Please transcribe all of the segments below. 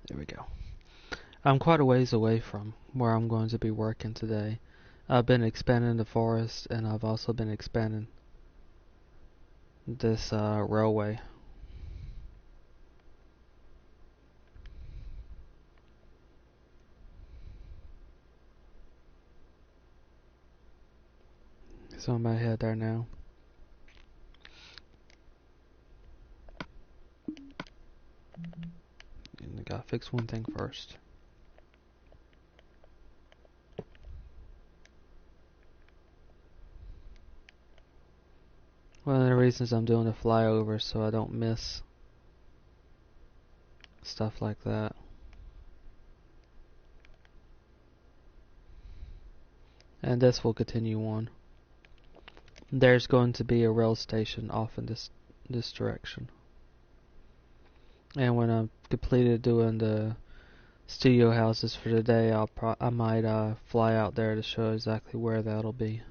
There we go. I'm quite a ways away from where I'm going to be working today. I've been expanding the forest, and I've also been expanding this railway. So I'm gonna head there now. And I gotta fix one thing first. One of the reasons I'm doing a flyover so I don't miss stuff like that. And this will continue on. There's going to be a rail station off in this direction. And when I'm completed doing the studio houses for today, I might fly out there to show exactly where that'll be.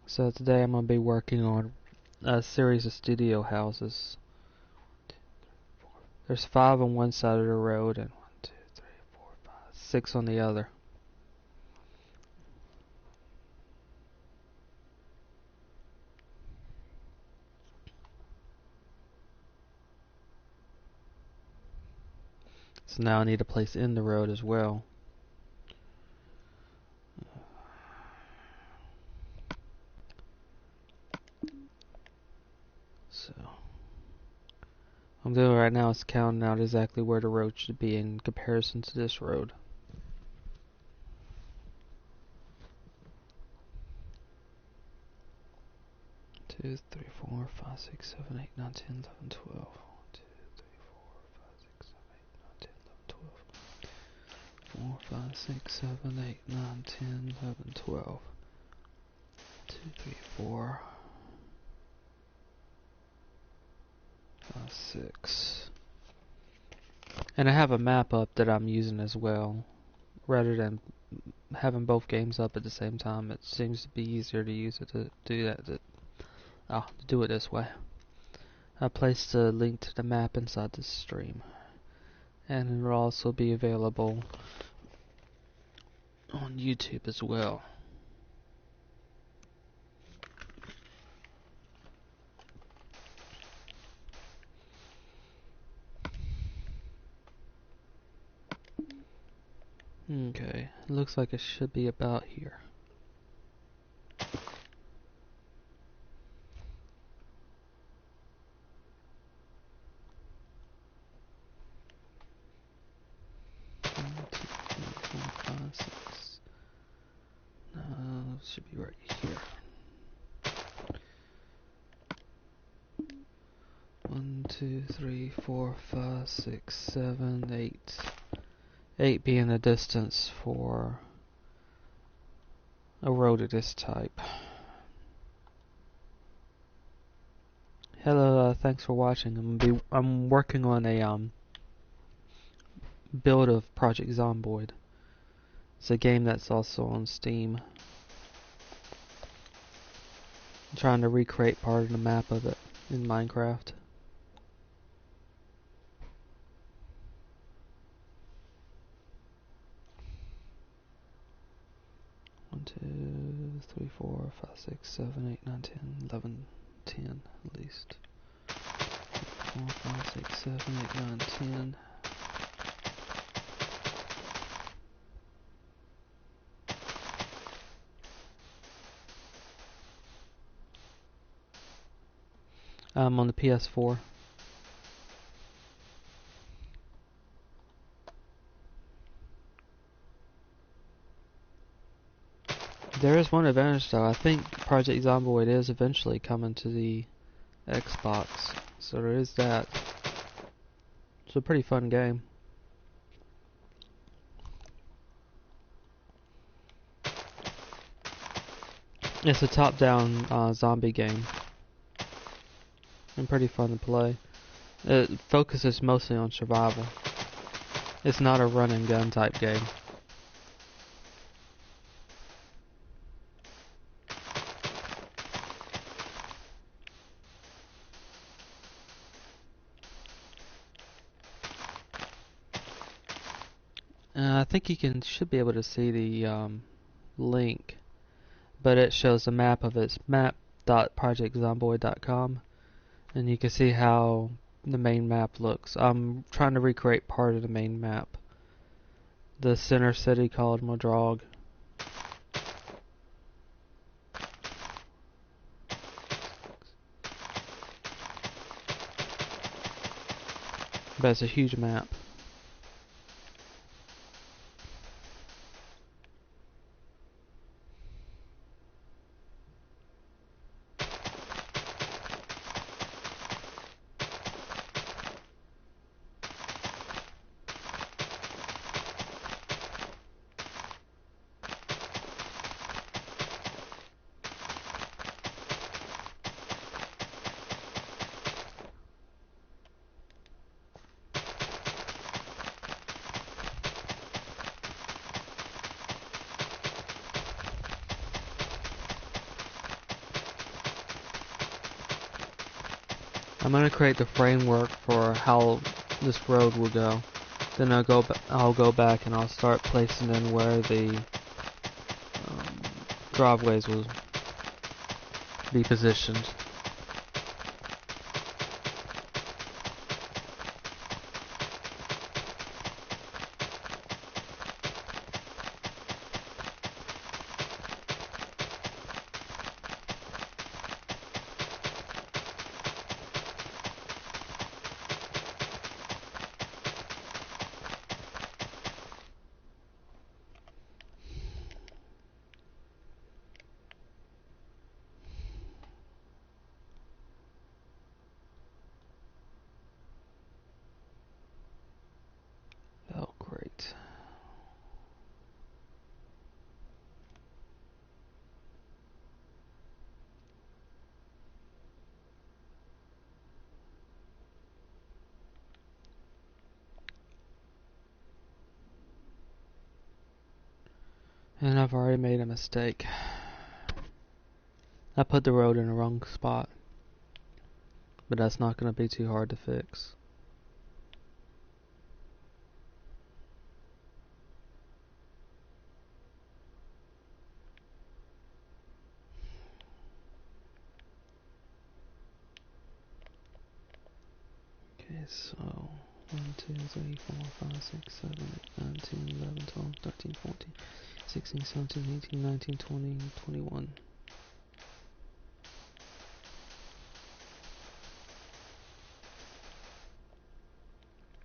So today I'm going to be working on a series of studio houses. There's 5 on one side of the road and 6 on the other. So now I need a place in the road as well. So what I'm doing right now is counting out exactly where the road should be in comparison to this road. Two, 3, 4, 5, 6, 7, 8, 9, 10, 11, 12. 1, 2, 3, 4, 5, 6, 7, 8, 9, 10, 11, 12. 4, 5, 6, 7, 8, 9, 10, 11, 12. 2, 3, 4, 5, 6. And I have a map up that I'm using as well. Rather than having both games up at the same time, it seems to be easier to use it to do that. To do it this way. I placed a link to the map inside this stream, and it will also be available on YouTube as well. Okay, looks like it should be about here. It should be right here. 1, 2, 3, 4, 5, 6, 7, 8. 8 being the distance for a road of this type. Hello, thanks for watching. I'm working on a build of Project Zomboid. It's a game that's also on Steam. I'm trying to recreate part of the map of it in Minecraft. One, 2, 3, 4, 5, 6, 7, 8, 9, 10, 11, 10 at least. 4, 5, 6, 7, 8, 9, 10. I'm on the PS4. There is one advantage though. I think Project Zomboid is eventually coming to the Xbox, so there is that. It's a pretty fun game. It's a top-down zombie game, and pretty fun to play. It focuses mostly on survival. It's not a run and gun type game. I think you should be able to see the link, but it shows a map of its map.projectzomboid.com, and you can see how the main map looks. I'm trying to recreate part of the main map. The center city called Muldraugh. But it's a huge map. I'm gonna create the framework for how this road will go. Then I'll go back and I'll start placing in where the driveways will be positioned. Oh, great. And I've already made a mistake. I put the road in the wrong spot. But that's not going to be too hard to fix. Okay, so 1, 2, 3, 4, 5, 6, 7, 8, 9, 10, 11, 12, 13, 14, 16, 17, 18, 19, 20, 21.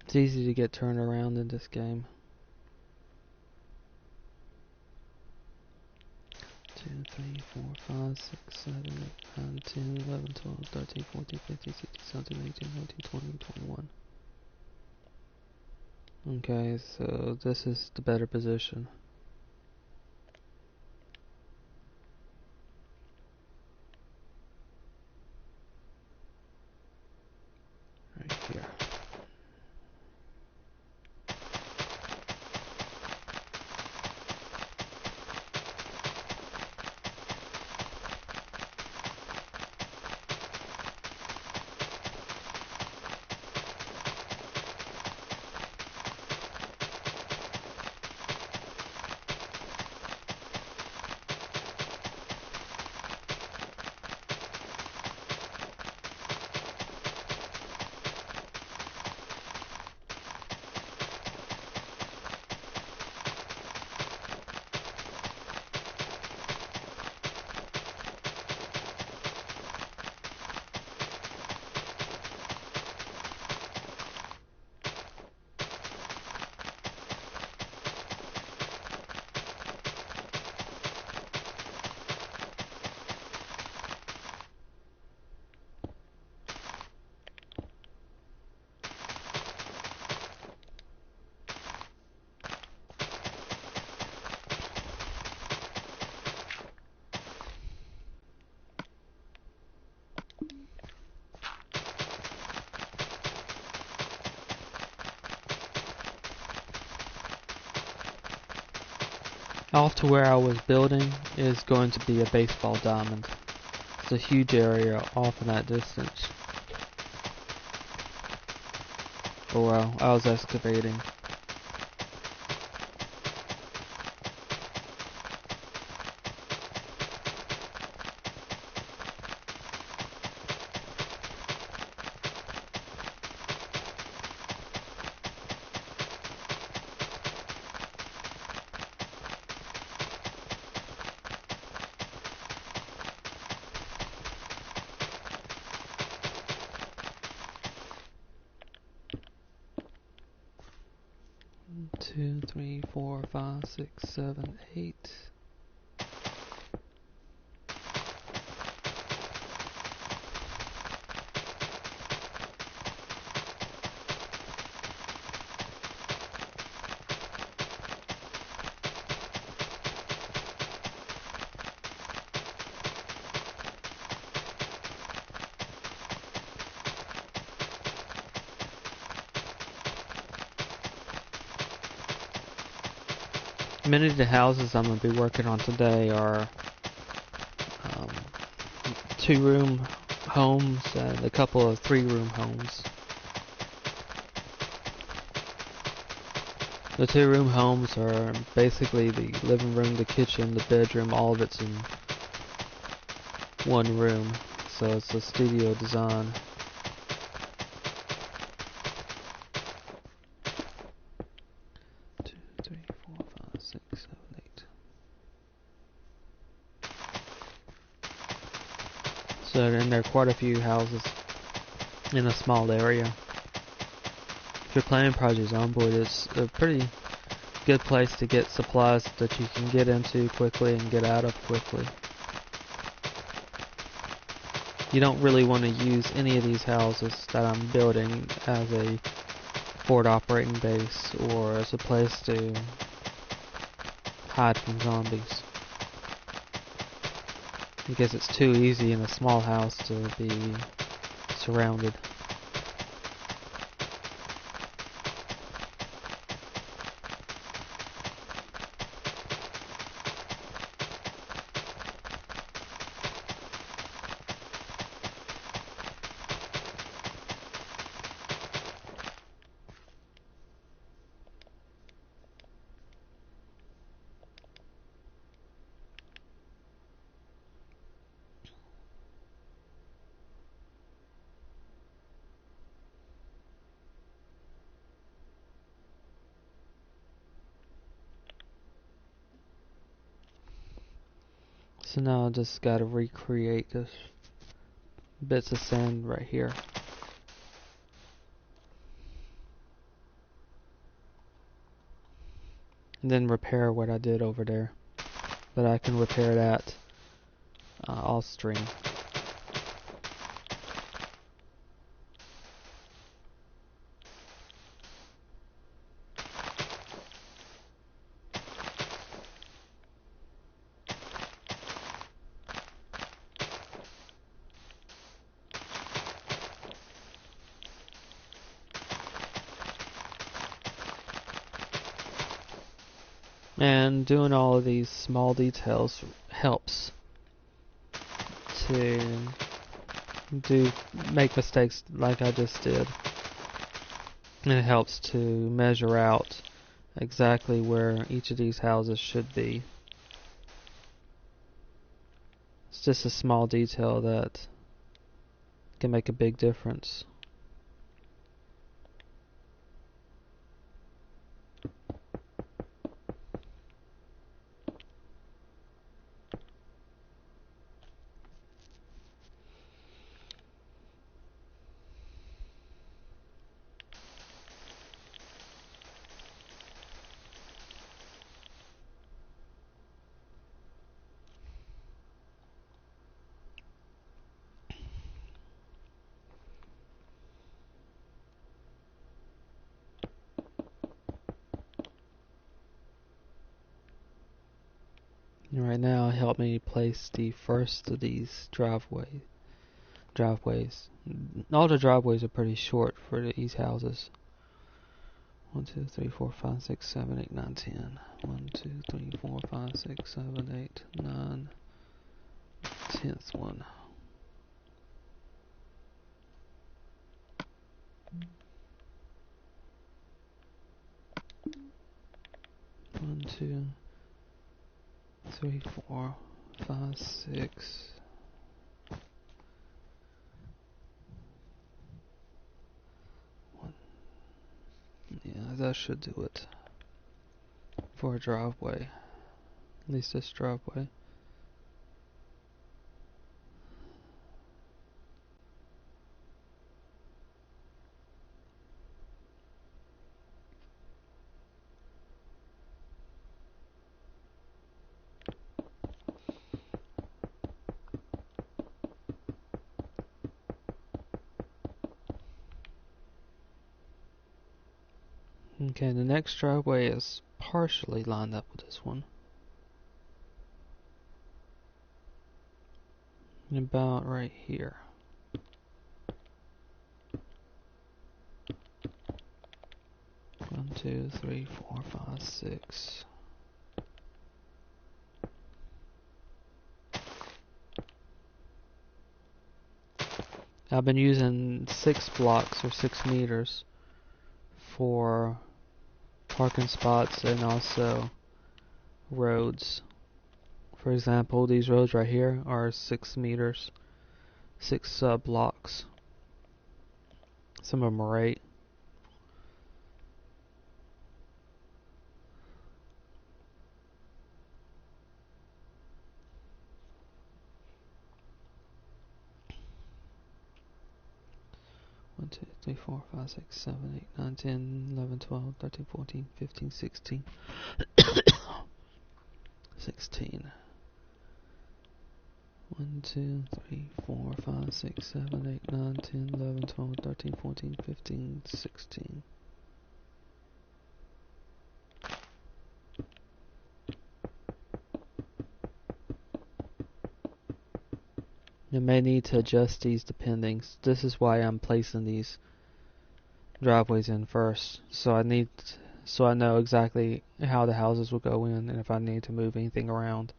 It's easy to get turned around in this game. 2, 3, 4, 5, 6, 7, 8, 9, 10, 11, 12, 13, 14, 15, 16, 17, 18, 19, 20, 21. Okay, so this is the better position. Right here. Off to where I was building is going to be a baseball diamond. It's a huge area off in that distance. Or well, I was excavating. 1, 2, 3, 4, 5, 6, 7, 8. Many of the houses I'm going to be working on today are 2-room homes and a couple of 3-room homes. The 2-room homes are basically the living room, the kitchen, the bedroom, all of it's in one room. So it's a studio design. So and there are quite a few houses in a small area. If you're playing Project Zomboid, it's a pretty good place to get supplies that you can get into quickly and get out of quickly. You don't really want to use any of these houses that I'm building as a forward operating base or as a place to hide from zombies, because it's too easy in a small house to be surrounded. So now I just gotta recreate this bits of sand right here. And then repair what I did over there. But I can repair that off stream. And doing all of these small details helps to make mistakes like I just did. And it helps to measure out exactly where each of these houses should be. It's just a small detail that can make a big difference. And right now, help me place the first of these driveways. All the driveways are pretty short for these houses. 1, 2, 3, 4, 5, 6, 7, 8, 9, 10. 1, 2, 3, 4, 5, 6, 7, 8, 9. 10th one. 1, 2, 3, 4, 5, 6. Yeah, that should do it for a driveway. At least this driveway. Okay, the next driveway is partially lined up with this one. About right here. One, two, three, four, five, six. I've been using 6 blocks or 6 meters for parking spots and also roads. For example, these roads right here are 6 meters, 6 blocks. Some of them are 8. One, two, three, four, five, six, 7, 8, 9, 10, 11, 12, 13, 14, 15, 16. 16. 1, 2, 3, 4, 5, 6, 7, 8, 9, 10, 11, 12, 13, 14, 15, 16. You may need to adjust these depending. This is why I'm placing these driveways in first. So I know exactly how the houses will go in and if I need to move anything around.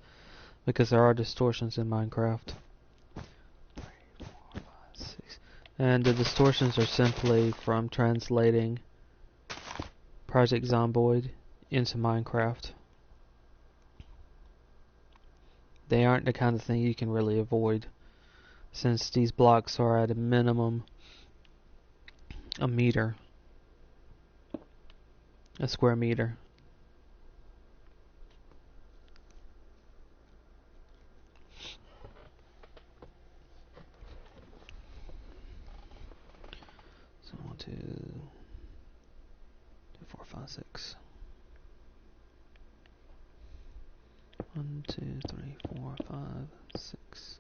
Because there are distortions in Minecraft. 3, 4, 5, 6. And the distortions are simply from translating Project Zomboid into Minecraft. They aren't the kind of thing you can really avoid, since these blocks are at a minimum a meter, a square meter. So 1, 2, 3, 4, 5, 6. 1, 2, 3, 4, 5, 6.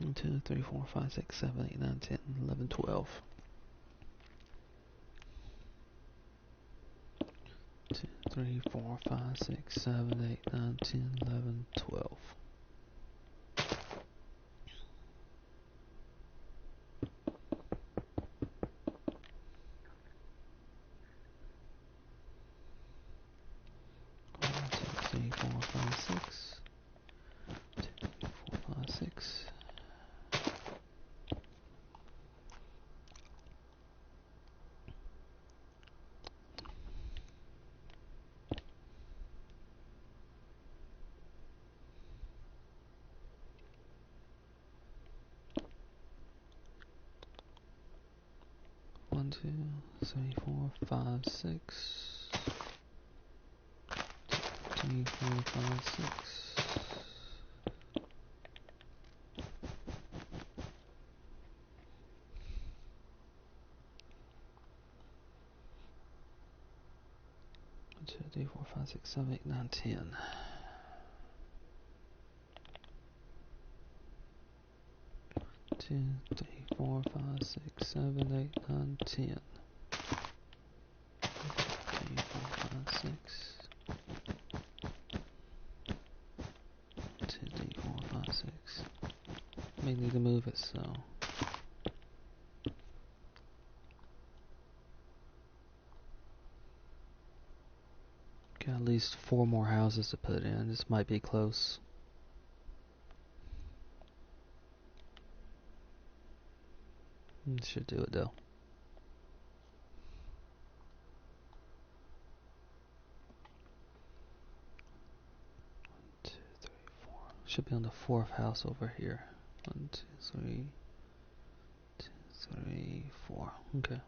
1, 2, 3, 4, 5, 6, 7, 8, 9, 10, 11, 12. 2, 3, 4, 5, 6, 7, 8, 9, 10, 11, 12. 1, 2, 3, 4, 5, 6. 2, 3, 4, 5, 6. 1, 2, 3, 4, 5, 6. 2, 3, 4, 5, 6. 1, 2, 3, 4, 5, 6, 7, 8, 9, 10. 2, 3, 4, 5, 6, 7, 8, 9, 10. 3, 4, 5, 6. 2, 3, 4, 5, 6. May need to move it so. Got at least 4 more houses to put in. This might be close. Should do it though. 1, 2, 3, 4. Should be on the 4th house over here. 1, 2, 3. 3, 4. Okay.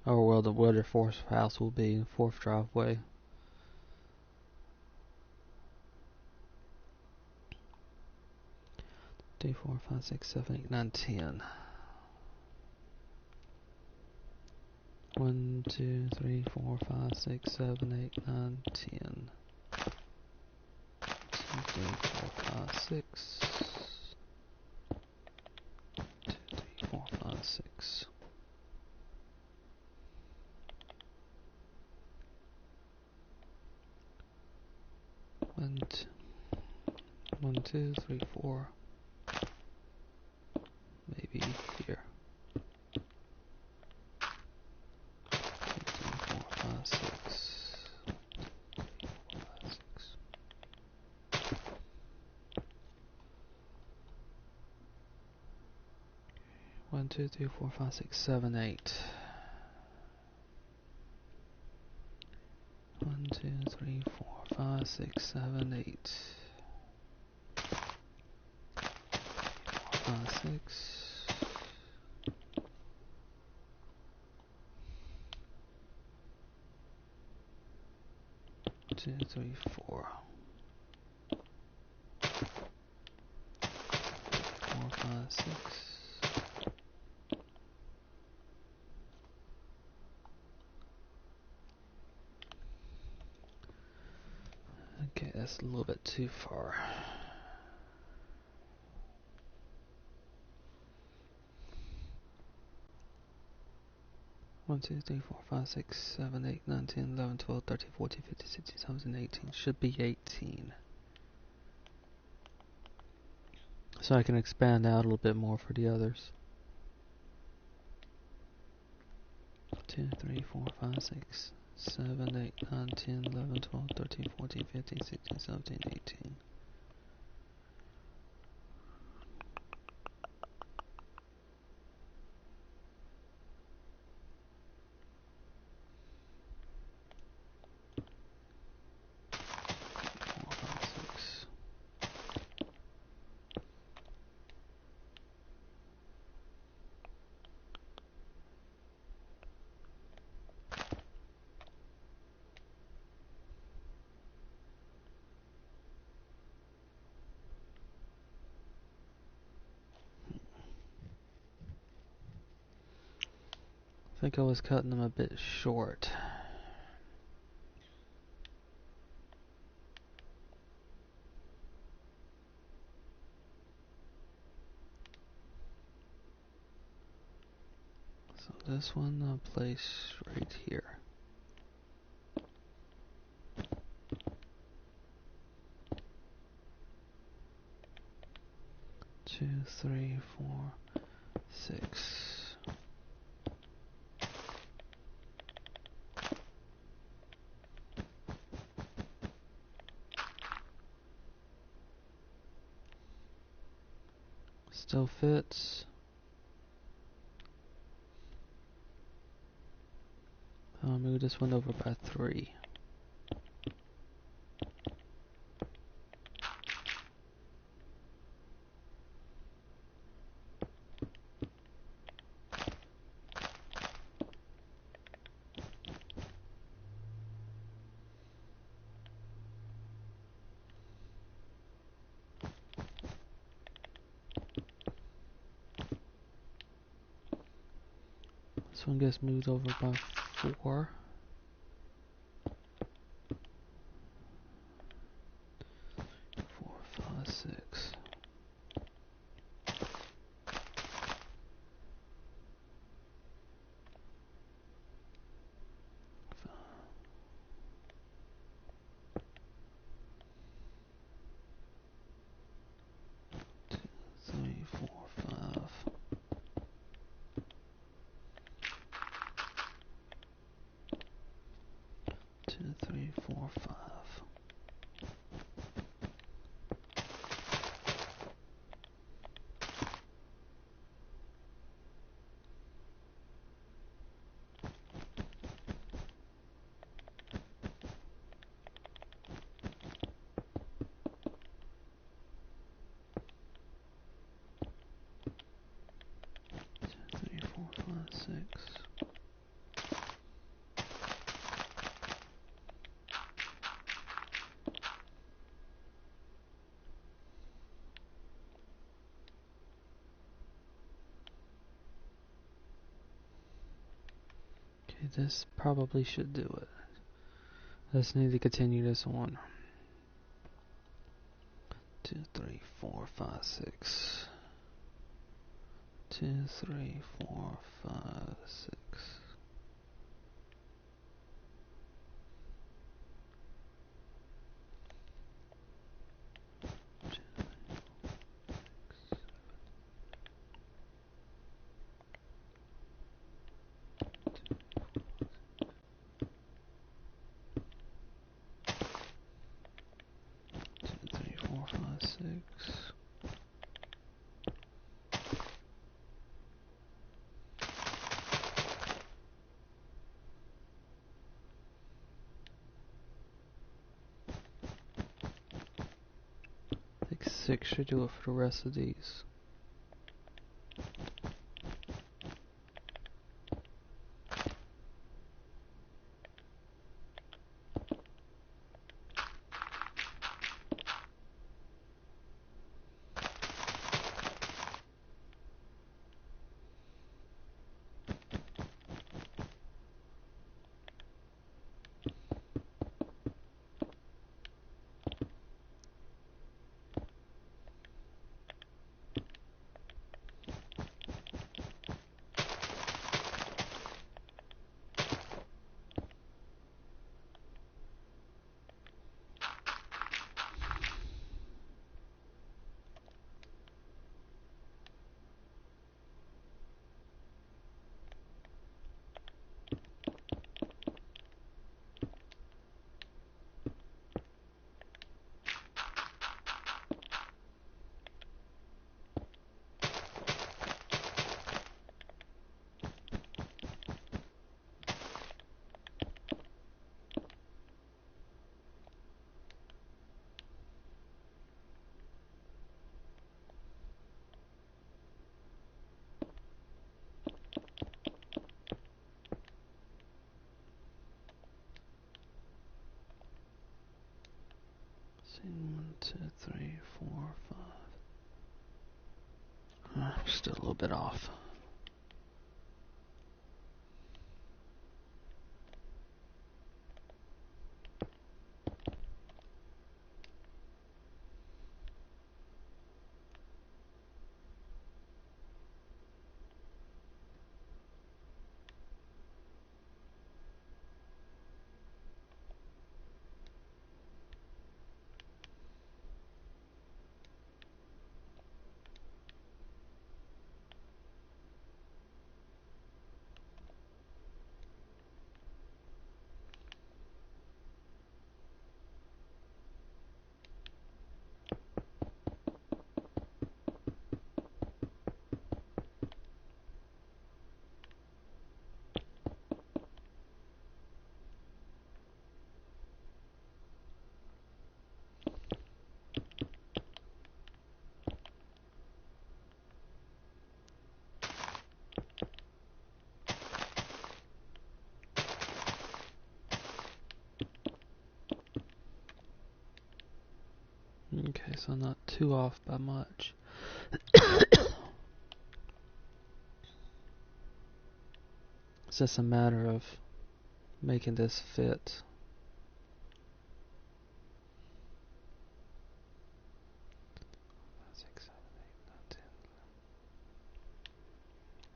Or well, where the fourth house will be, fourth driveway. 3, 4, 5, 6, 7, 8, 9, 10. 1, 2, 3, 4, 5, 6, 7, 8, 9, 10. 2, 3, 4, 5, 6. 2, 3, 4, 5, 6. 1, 2, 3, 4. Maybe here. 2, 3, 4, 5, 6. 1, 2, 3, 4, 5, 6, 7, 8. 1, 2, 3, 4, 5, 6, 7, 8. 4, 5, 6. 2, 3, 4. 4, 5, 6. Okay, that's a little bit too far. One, 2, 3, 4, 5, 6, 7, 8, 9, 10, 11, 12, 13, 14, 15, 16, 17, 18. Should be 18. So I can expand out a little bit more for the others. 2, 3, 4, 5, 6, 7, 8, 9, 10, 11, 12, 13, 14, 15, 16, 17, 18. I think I was cutting them a bit short. So this one I'll place right here. 2, 3, 4, 6. Still fits. I'll move this one over by 3. This one gets moved over by 4. 4, 5, 6. 3, 4, 5. 2, 3, 4, 5. this probably should do it. I just need to continue this on. 2, 3, 4, 5, 6. 2, 3, 4, 5, 6. I think 6 should do it for the rest of these. One, two, three, four, five. Still a little bit off. Okay, so not too off by much. It's just a matter of making this fit.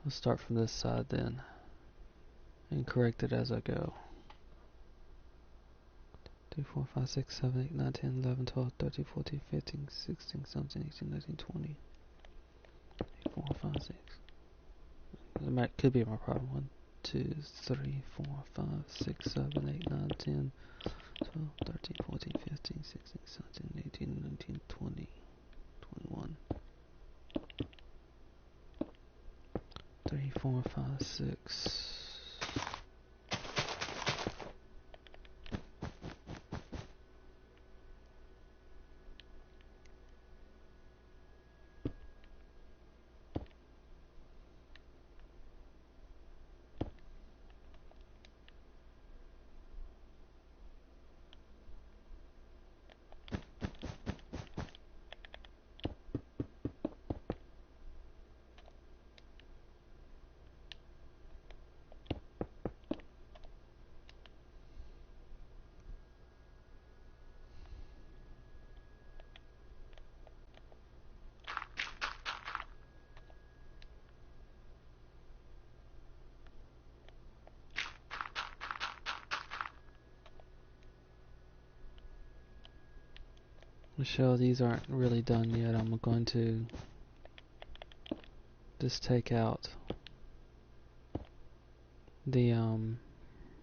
I'll start from this side then and correct it as I go. 2, 4, 5, 6, 7, 8, 9, 10, 11, 12, 13, 14, 15, 16, 17, 18, 19, 20. 4, 5, 6. That could be my problem. 1, 2, 3, 4, 5, 6, 7, 8, 9, 10, 12, 13, 14, 15, 16, 17, 18, 19, 20, 21. 3, 4, 5, 6. Michelle, these aren't really done yet. I'm going to just take out the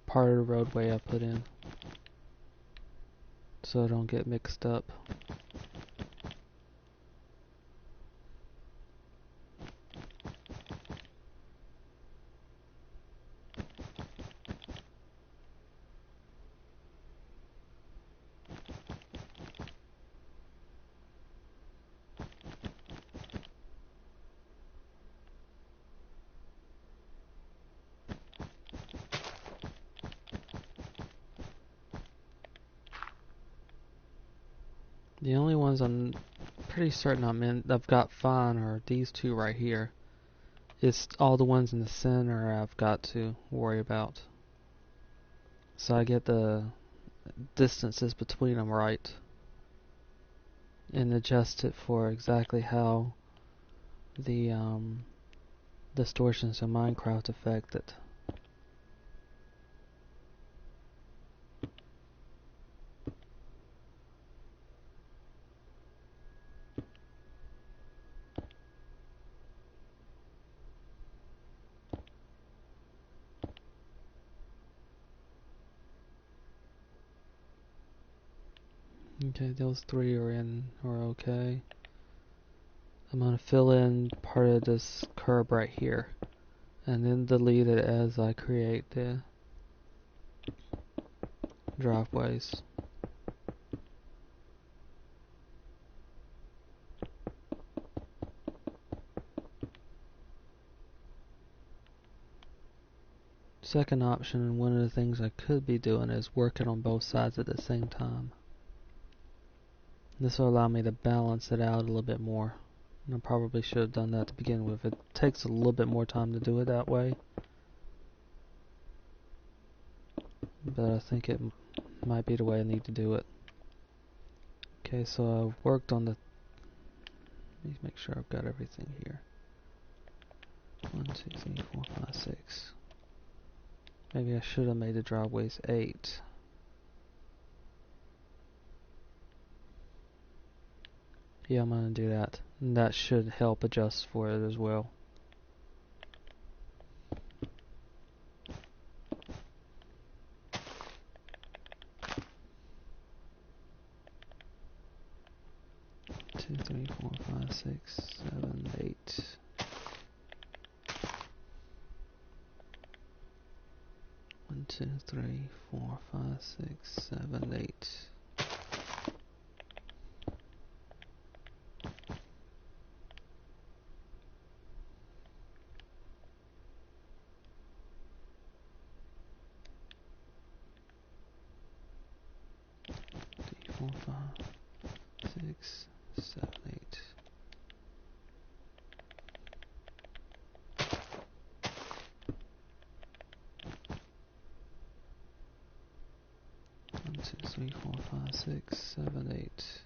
part of the roadway I put in so I don't get mixed up. The only ones I'm pretty certain I've got fine are these two right here. It's all the ones in the center I've got to worry about. So I get the distances between them right and adjust it for exactly how the distortions in Minecraft affect it. Okay, those three are okay. I'm gonna fill in part of this curb right here and then delete it as I create the driveways. Second option, one of the things I could be doing is working on both sides at the same time. This will allow me to balance it out a little bit more. And I probably should have done that to begin with. It takes a little bit more time to do it that way. But I think it might be the way I need to do it. Okay, so I've worked on the... Let me make sure I've got everything here. 1, 2, 3, 4, 5, 6. Maybe I should have made the driveways 8. Yeah, I'm gonna do that. And that should help adjust for it as well. Two, three, 4, 5, 6, 7, 8. 1, 2, 3, 4, 5, 6, 7, 8. Three, 4, 5, 6, 7, 8. 1, 2, 3, 4, 5, 6, 7, 8.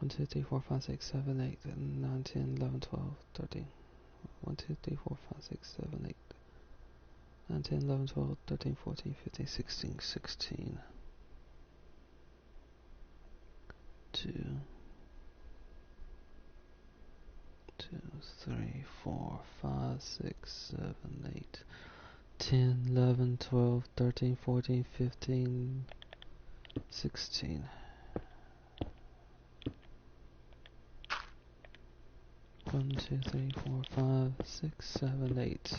1, 2, 3, 4, 5, 6, 7, 8, 9, 10, 11, 12, 13. 1, 2, 3, 4, 5, 6, 7, 8, 9, 10, 11, 12, 13, 14, 15, 16, 16. 2, 2, 3, 4, 5, 6, 7, 8, 10, 11, 12, 13, 14, 15, 16. 1, 2, 3, 4, 5, 6, 7, 8.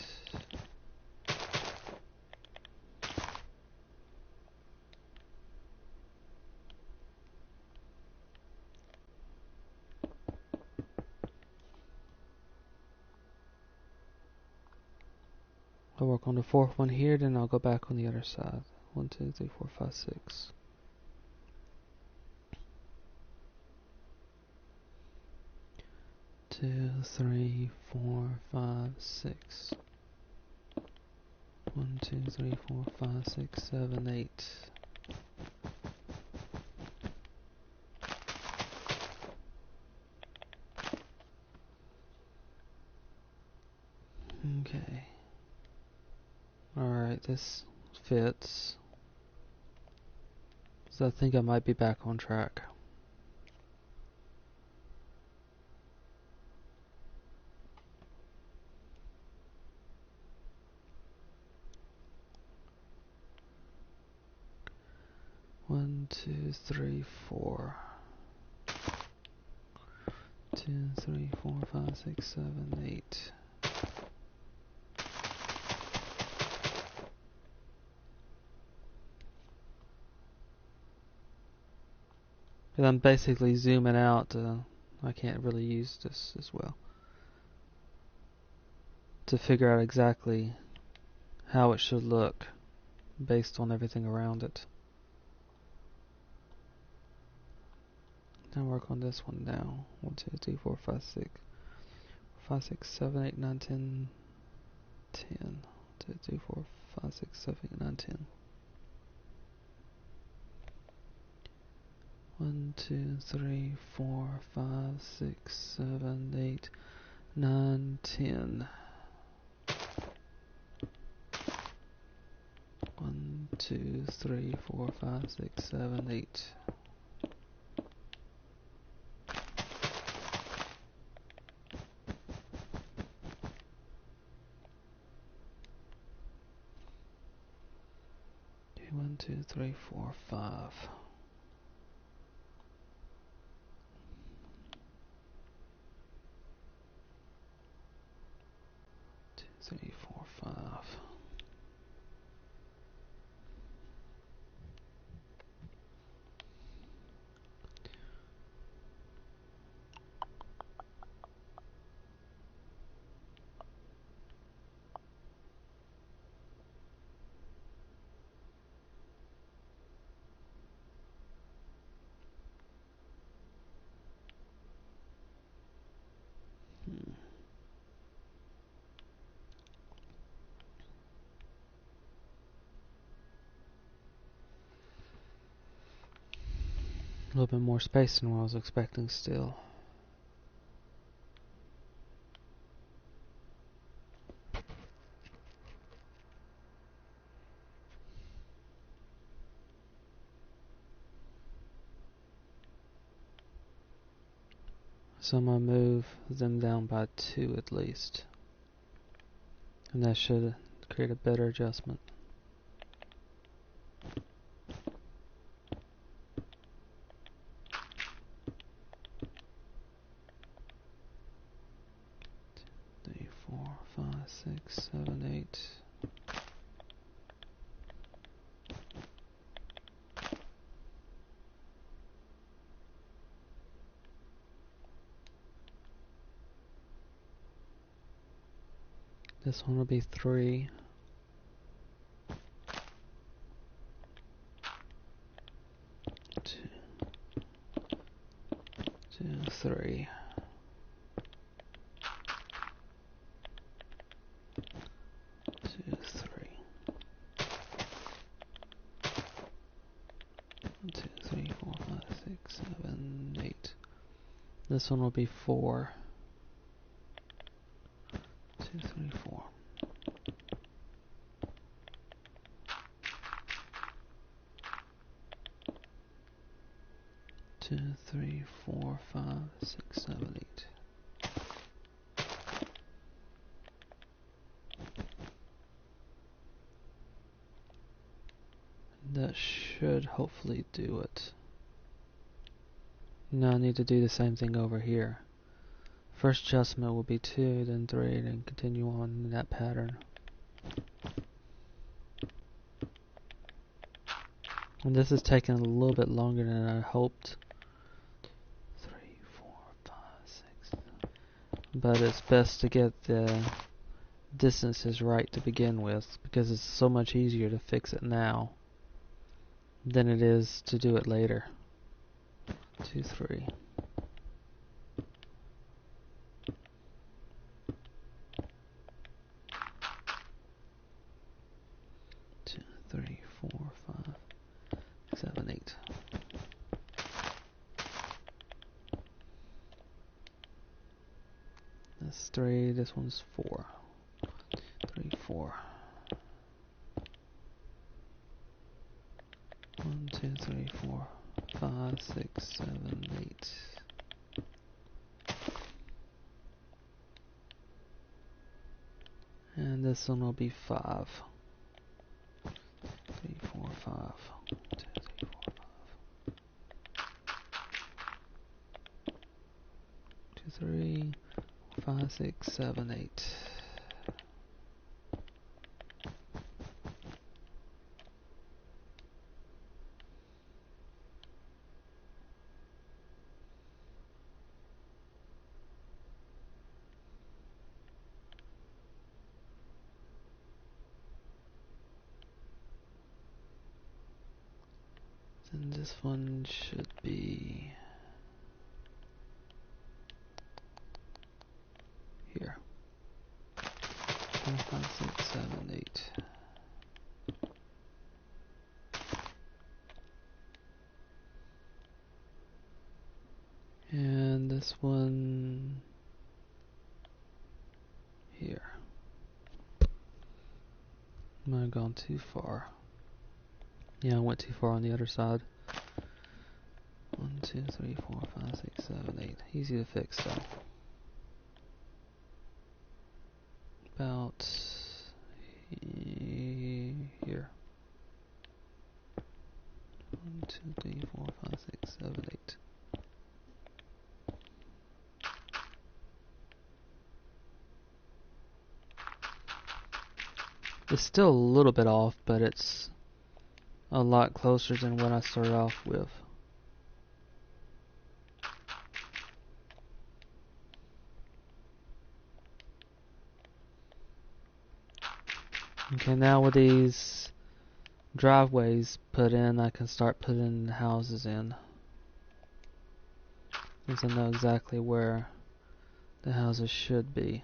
I'll work on the fourth one here, then I'll go back on the other side. 1, 2, 3, 4, 5, 6. 2, 3, 4, 5, 6. 1, 2, 3, 4, 5, 6, 7, 8. Okay. Alright, this fits. So I think I might be back on track. One, two, three, four. 2, 3, 4, 5, 6, 7, 8. And I'm basically zooming out. I can't really use this as well to figure out exactly how it should look based on everything around it. Now work on this one now. 1, 2, 3, 4, 5, 6. 5, 6, 7, 8, 9, 10, 10. 1, 2, 3, 4, 5, 6, 7, 8, 9, 10. 1, 2, 3, 4, 5, 6, 7, 8, 9, 10. 1, 2, 3, 4, 5, 6, 7, 8. Okay, 1, 2, 3, 4, 5. 2, 3, 4, 5. A little bit more space than what I was expecting still. So I'm going to move them down by 2 at least. And that should create a better adjustment. Three, 4, 5, 6, 7, 8. This one will be 3. 2, 2, 3. 2, 3. 1, 2, 3, 4, 5, 6, 7, 8. This one will be 4. 2, 3, 4. 2, 3, 4, 5, 6, 7, 8. That should hopefully do it. Now I need to do the same thing over here. First adjustment will be 2, then 3, then continue on in that pattern. And this is taking a little bit longer than I hoped. 3, 4, 5, 6. But it's best to get the distances right to begin with, because it's so much easier to fix it now than it is to do it later. 2, 3. 2, 3, 4, 5, 7, 8. That's 3, this one's 4. 4. 1, 2, 3, 4, 5, 6, 7, 8. And this one will be 5. 3, 4, 5. 1, 2, 3, 4, 5. 2, 3, 5, 6, 7, 8. And this one should be here. 4, 5, 6, 7, 8. And this one here. I might have gone too far. Yeah, I went too far on the other side. 1, 2, 3, 4, 5, 6, 7, 8. Easy to fix though. About here. 1, 2, 3, 4, 5, 6, 7, 8. It's still a little bit off, but it's a lot closer than what I started off with. Okay, now with these driveways put in, I can start putting houses in. Since I know exactly where the houses should be.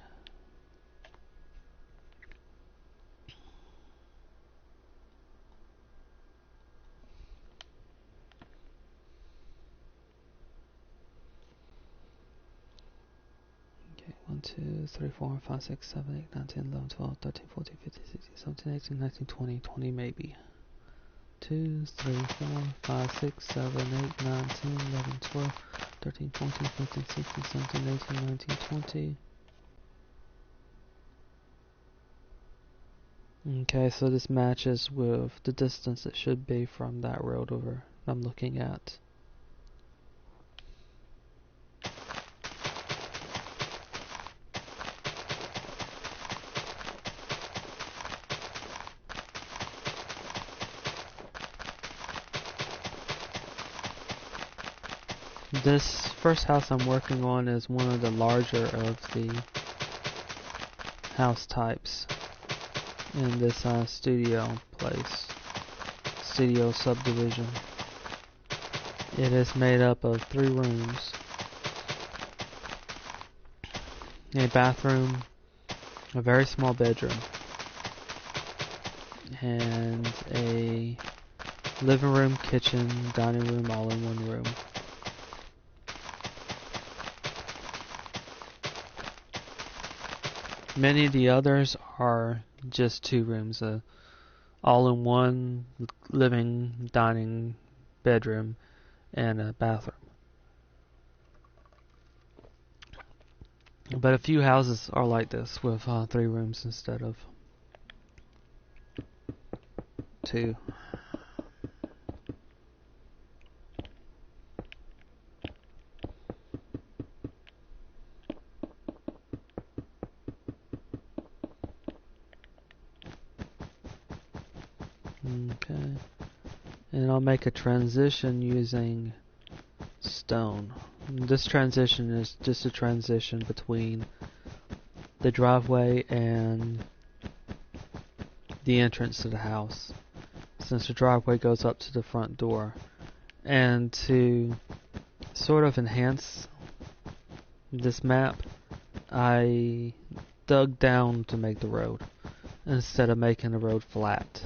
Okay, 1, 2, 3, 4, 5, 6, 7, 8, 9, 10, 11, 12, 13, 14, 15, 16, 17, 18, 19, 20, 20 maybe. 2, 3, 4, 5, 6, 7, 8, 9, 10, 11, 12, 13, 14, 15, 16, 17, 18, 19, 20. Okay, so this matches with the distance it should be from that road over I'm looking at. This first house I'm working on is one of the larger of the house types in this studio place, studio subdivision. It is made up of 3 rooms, a bathroom, a very small bedroom, and a living room, kitchen, dining room all in one room. Many of the others are just 2 rooms, all-in-one living, dining, bedroom, and a bathroom. But a few houses are like this with 3 rooms instead of 2. Okay. And I'll make a transition using stone. This transition is just a transition between the driveway and the entrance to the house, since the driveway goes up to the front door. And to sort of enhance this map, I dug down to make the road instead of making the road flat,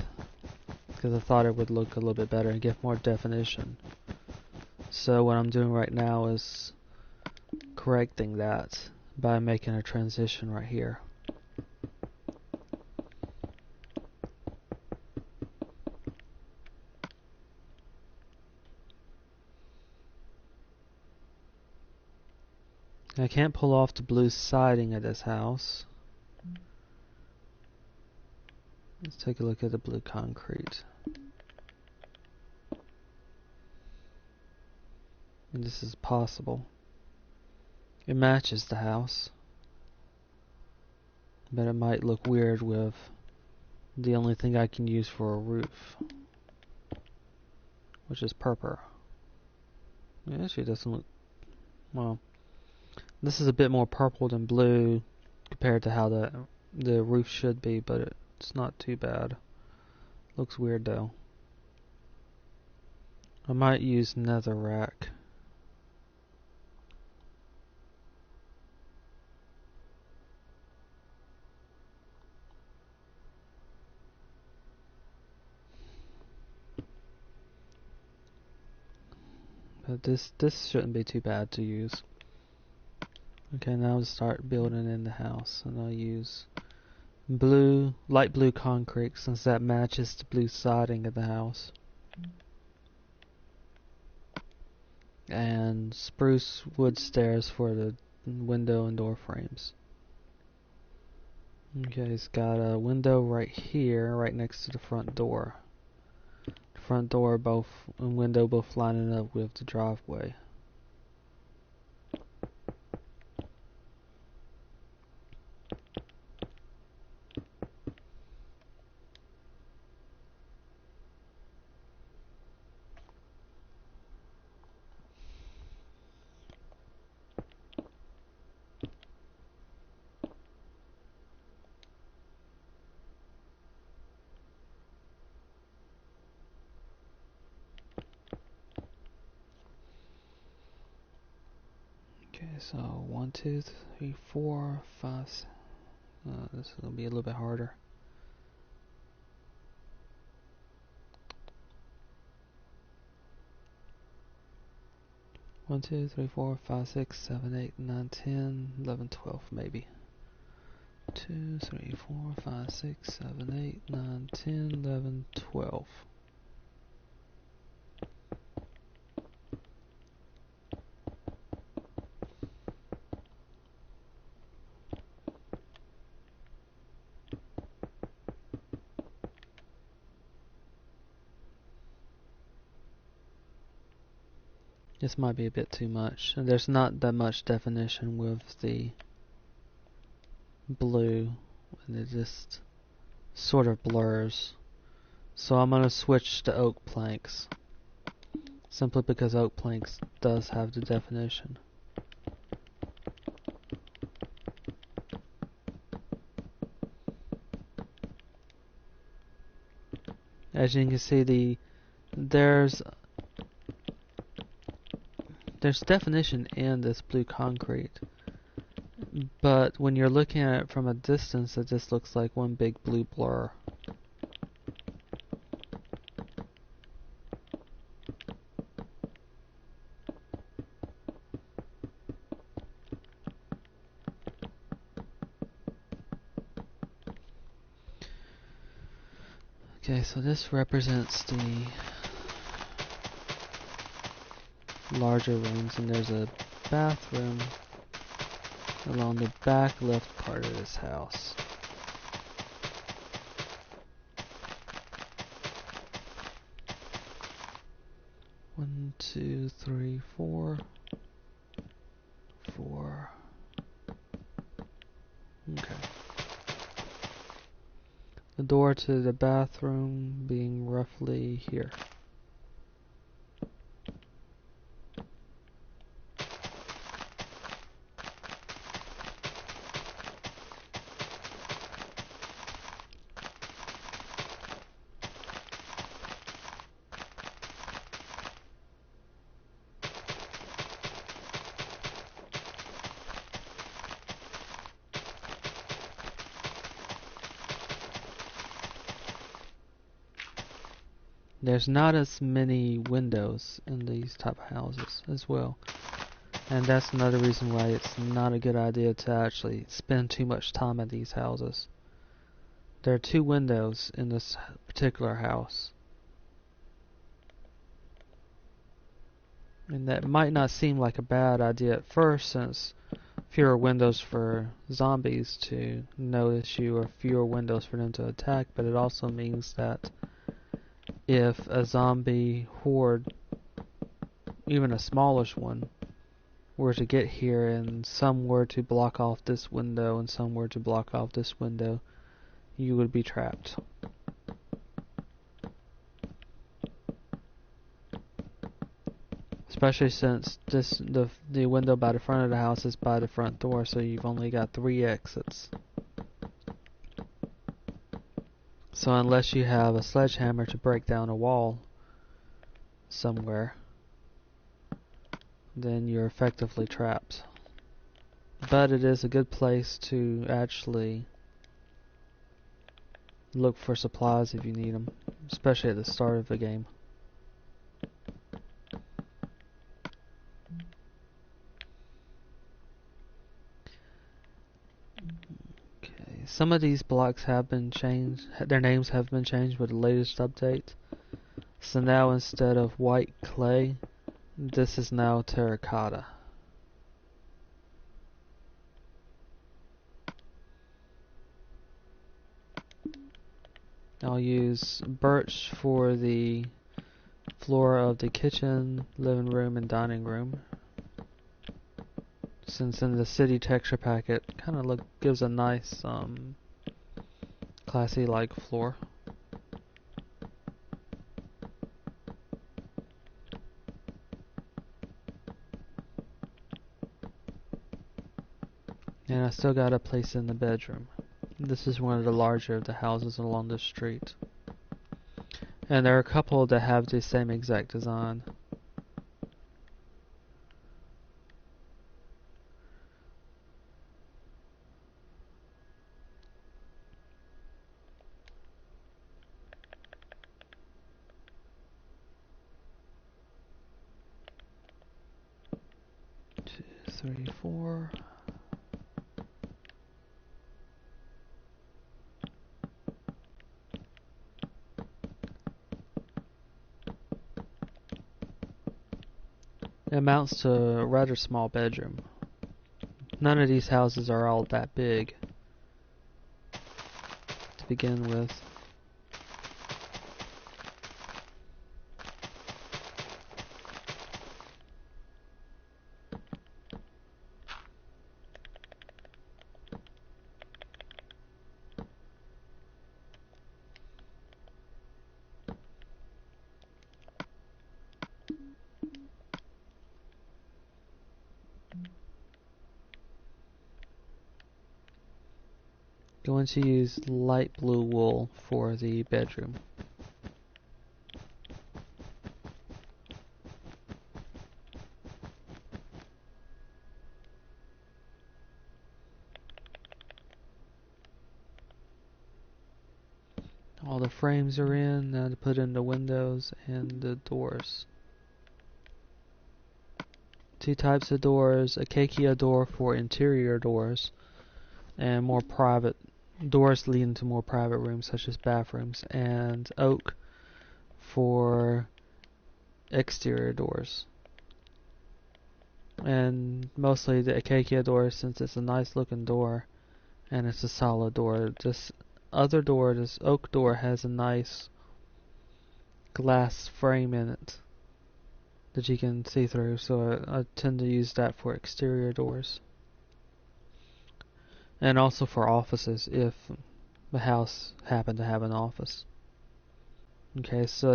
because I thought it would look a little bit better and give more definition. So what I'm doing right now is correcting that by making a transition right here. I can't pull off the blue siding of this house. Let's take a look at the blue concrete. And this is possible. It matches the house. But it might look weird with the only thing I can use for a roof, which is purple. It actually doesn't look... Well, this is a bit more purple than blue compared to how the roof should be, but it's not too bad. Looks weird though. I might use netherrack. But this shouldn't be too bad to use. Okay, now I'll start building in the house, and I'll use light blue concrete since that matches the blue siding of the house. And spruce wood stairs for the window and door frames. Okay, it's got a window right here, right next to the front door. The front door and window both lining up with the driveway. Okay, so 1, 2, 3, 4, 5. This is gonna be a little bit harder. One, 2, 3, 4, 5, 6, 7, 8, 9, 10, 11, 12, maybe. 2, 3, 4, 5, 6, 7, 8, 9, 10, 11, 12. This might be a bit too much. And there's not that much definition with the blue, and it just sort of blurs. So I'm going to switch to oak planks, simply because oak planks does have the definition. As you can see, there's definition in this blue concrete, but when you're looking at it from a distance, it just looks like one big blue blur. Okay, so this represents the larger rooms, and there's a bathroom along the back left part of this house. One, two, three, four. Okay. The door to the bathroom being roughly here. There's not as many windows in these type of houses as well. And that's another reason why it's not a good idea to actually spend too much time at these houses. There are 2 windows in this particular house. And that might not seem like a bad idea at first, since fewer windows for zombies to notice you, or fewer windows for them to attack, but it also means that if a zombie horde, even a smallish one, were to get here and some were to block off this window and some were to block off this window, you would be trapped. Especially since the window by the front of the house is by the front door, so you've only got 3 exits. So unless you have a sledgehammer to break down a wall somewhere, then you're effectively trapped. But it is a good place to actually look for supplies if you need them, especially at the start of the game. Okay, some of these blocks have been changed, their names have been changed with the latest update. So now instead of white clay, this is now terracotta. I'll use birch for the floor of the kitchen, living room, and dining room, since in the city texture pack it kind of gives a nice classy like floor. And I still got a place in the bedroom. This is one of the larger of the houses along the street. And there are a couple that have the same exact design. Two, three, four. It amounts to a rather small bedroom. None of these houses are all that big to begin with. Going to use light blue wool for the bedroom. All the frames are in, now to put in the windows and the doors. 2 types of doors: acacia door for interior doors, and more private doors leading to more private rooms such as bathrooms, and oak for exterior doors. And mostly the acacia door, since it's a nice looking door and it's a solid door. This other door, this oak door, has a nice glass frame in it that you can see through, so I tend to use that for exterior doors. And also for offices, if the house happened to have an office. Okay, so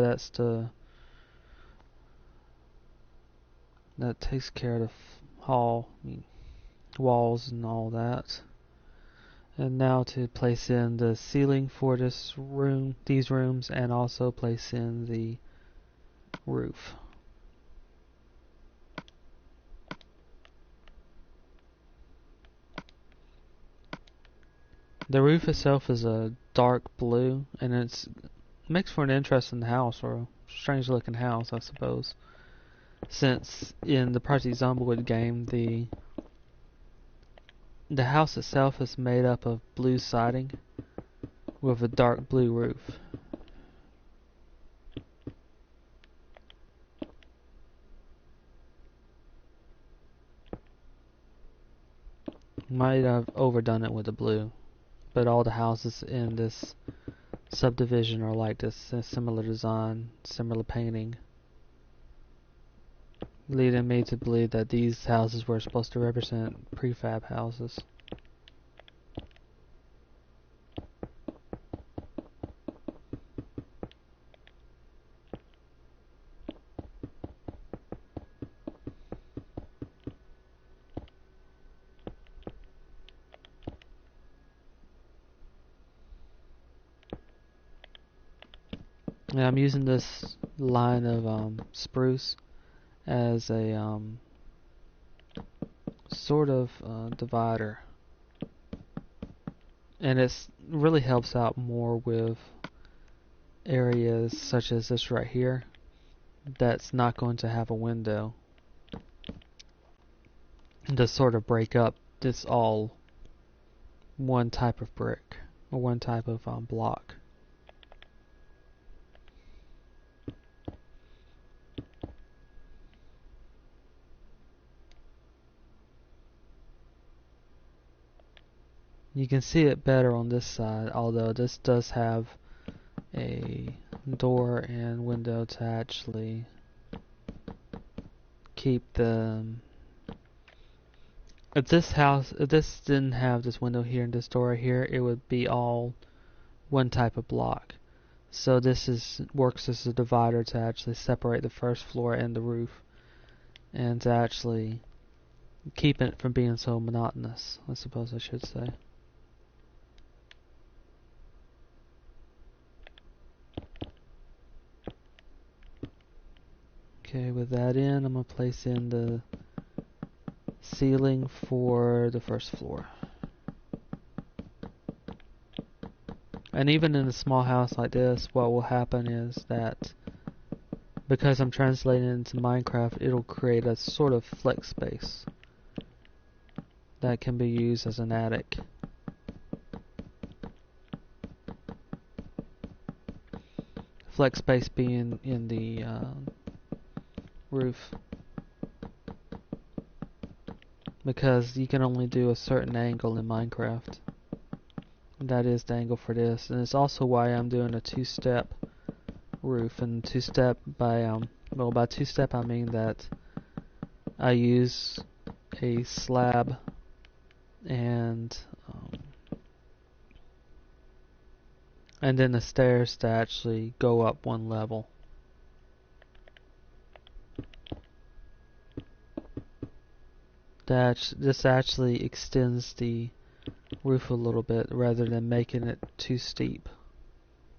that takes care of the hall, walls and all that. And now to place in the ceiling for this room, these rooms, and also place in the roof. The roof itself is a dark blue, and it makes for an interesting house, or a strange looking house, I suppose. Since in the Project Zomboid game, the house itself is made up of blue siding with a dark blue roof. Might have overdone it with the blue, but all the houses in this subdivision are like this, similar design, similar painting, leading me to believe that these houses were supposed to represent prefab houses. And I'm using this line of spruce as a sort of divider, and it really helps out more with areas such as this right here that's not going to have a window, and to sort of break up this all one type of brick or one type of block. You can see it better on this side, although this does have a door and window to actually keep the... If this didn't have this window here and this door here, it would be all one type of block. So this works as a divider to actually separate the first floor and the roof, and to actually keep it from being so monotonous, I suppose I should say. Okay, with that in, I'm going to place in the ceiling for the first floor. And even in a small house like this, what will happen is that because I'm translating it into Minecraft, it'll create a sort of flex space that can be used as an attic. Flex space being in the roof, because you can only do a certain angle in Minecraft. That is the angle for this, and it's also why I'm doing a two-step roof. And two-step by two-step I mean that I use a slab and then the stairs to actually go up one level. This actually extends the roof a little bit rather than making it too steep,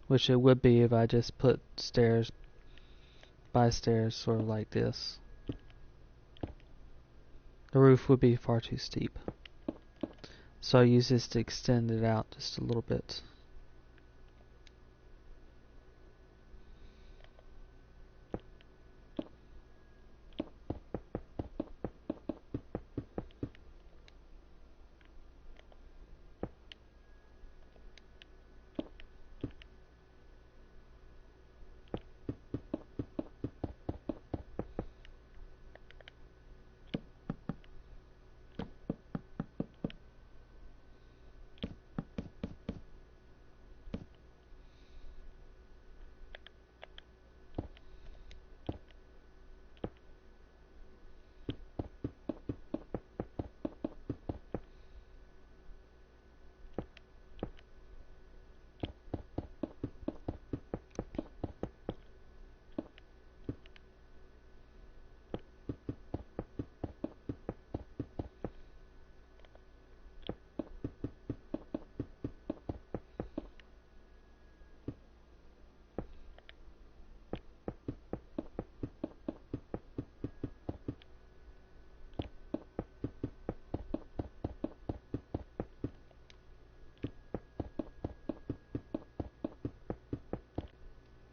which it would be if I just put stairs by stairs sort of like this. The roof would be far too steep, so I use this to extend it out just a little bit.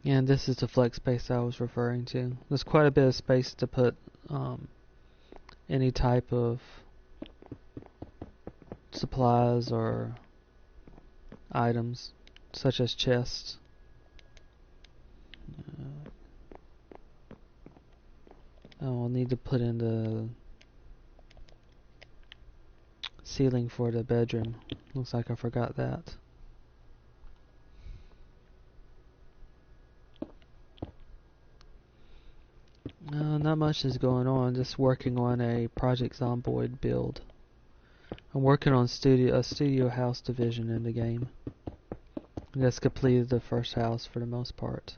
And this is the flex space I was referring to. There's quite a bit of space to put any type of supplies or items, such as chests. I'll need to put in the ceiling for the bedroom. Looks like I forgot that. Not much is going on. Just working on a Project Zomboid build. I'm working on a studio house division in the game. That's completed the first house for the most part.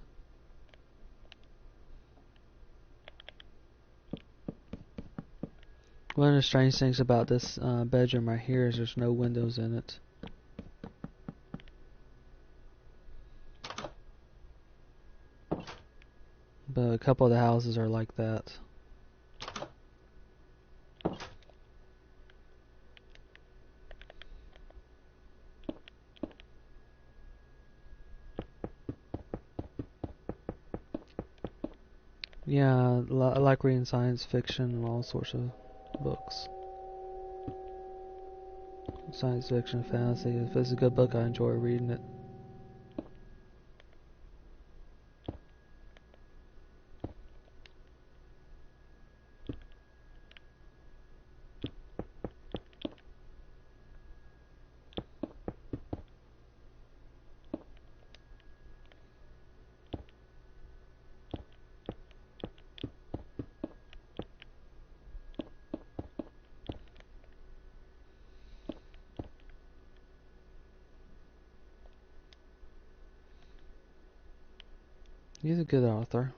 One of the strange things about this bedroom right here is there's no windows in it. But a couple of the houses are like that. Yeah, I like reading science fiction and all sorts of books. Science fiction, fantasy. If it's a good book, I enjoy reading it. He's a good author.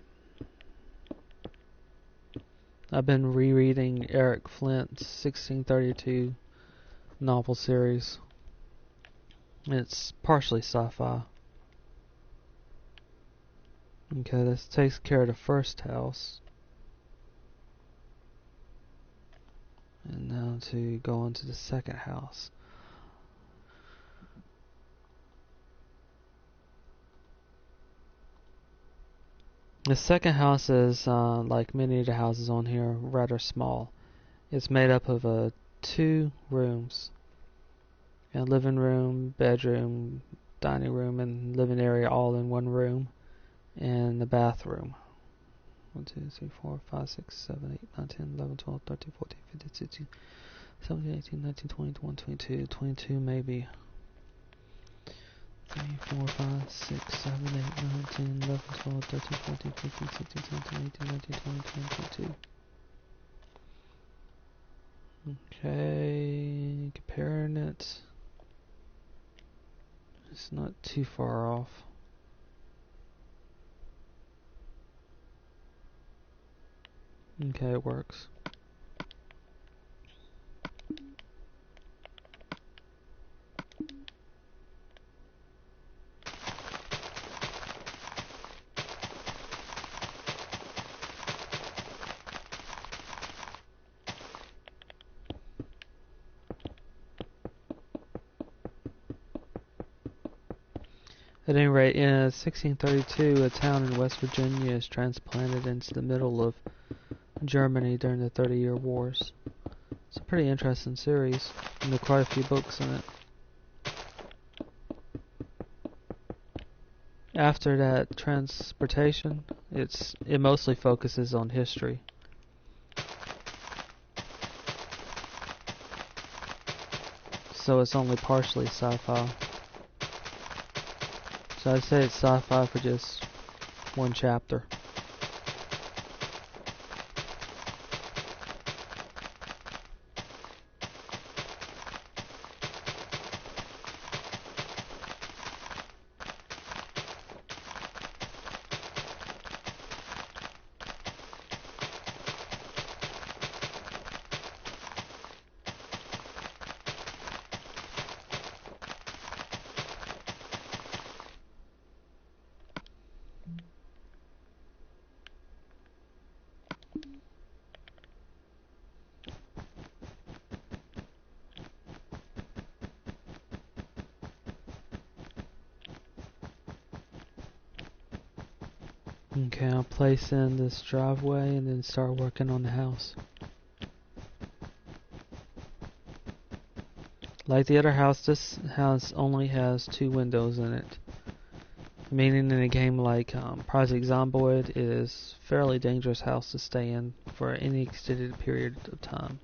I've been rereading Eric Flint's 1632 novel series. It's partially sci-fi. Okay, this takes care of the first house. And now to go on to the second house. The second house is, like many of the houses on here, rather small. It's made up of 2 rooms. A living room, bedroom, dining room, and living area all in one room. And the bathroom. 1, 2, 3, 4, 5, 6, 7, 8, 9, 10, 11, 12, 13, 14, 15, 16, 17, 18, 19, 20, 21, 22, 22 maybe. 3, 4, 5, 6, 7, 8, 9, 10, 11, 12, 13, 14, 15, 16, 17, 18, 19, 20, 21, 22. Okay, comparing it. It's not too far off. Okay, it works. At any rate, in 1632, a town in West Virginia is transplanted into the middle of Germany during the 30-Year Wars. It's a pretty interesting series, and there are quite a few books in it. After that transportation, it mostly focuses on history. So it's only partially sci-fi. So I'd say it's sci-fi for just one chapter. Okay, I'll place in this driveway and then start working on the house. Like the other house, this house only has 2 windows in it. Meaning in a game like Project Zomboid, it is a fairly dangerous house to stay in for any extended period of time.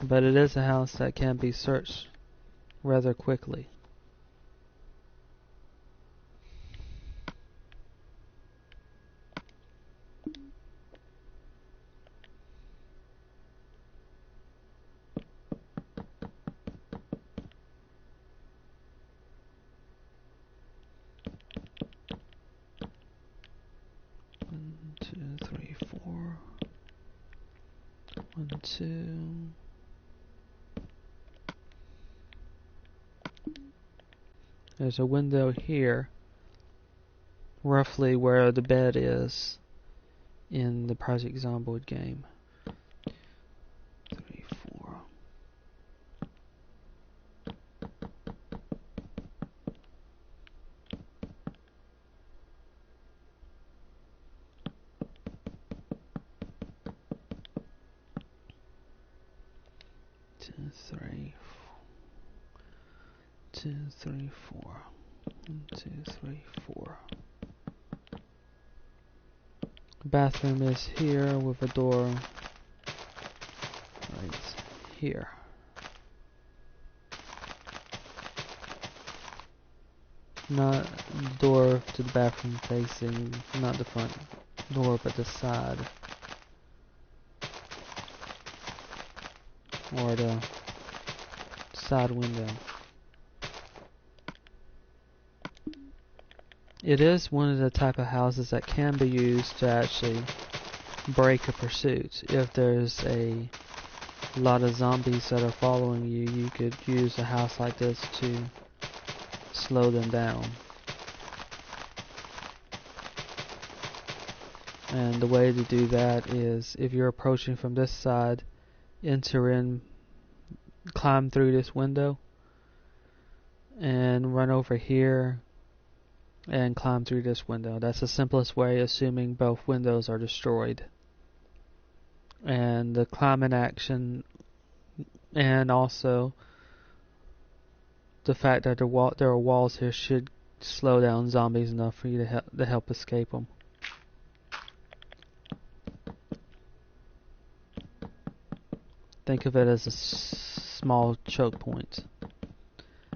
but it is a house that can be searched rather quickly. One, two, three, four. 1, 2. There's a window here, roughly where the bed is in the Project Zomboid game. 3, 4. Two, 3, 2, 3, 4. 1, 2, 3, 4. The bathroom is here with a door right here. Not the door to the bathroom facing, not the front door, but the side. Or the side window. It is one of the type of houses that can be used to actually break a pursuit. If there's a lot of zombies that are following you, you could use a house like this to slow them down. And the way to do that is, if you're approaching from this side, enter in, climb through this window, and run over here and climb through this window. That's the simplest way, assuming both windows are destroyed. And the climbing action, and also the fact that there are walls here, should slow down zombies enough for you to help escape them. Think of it as a small choke point.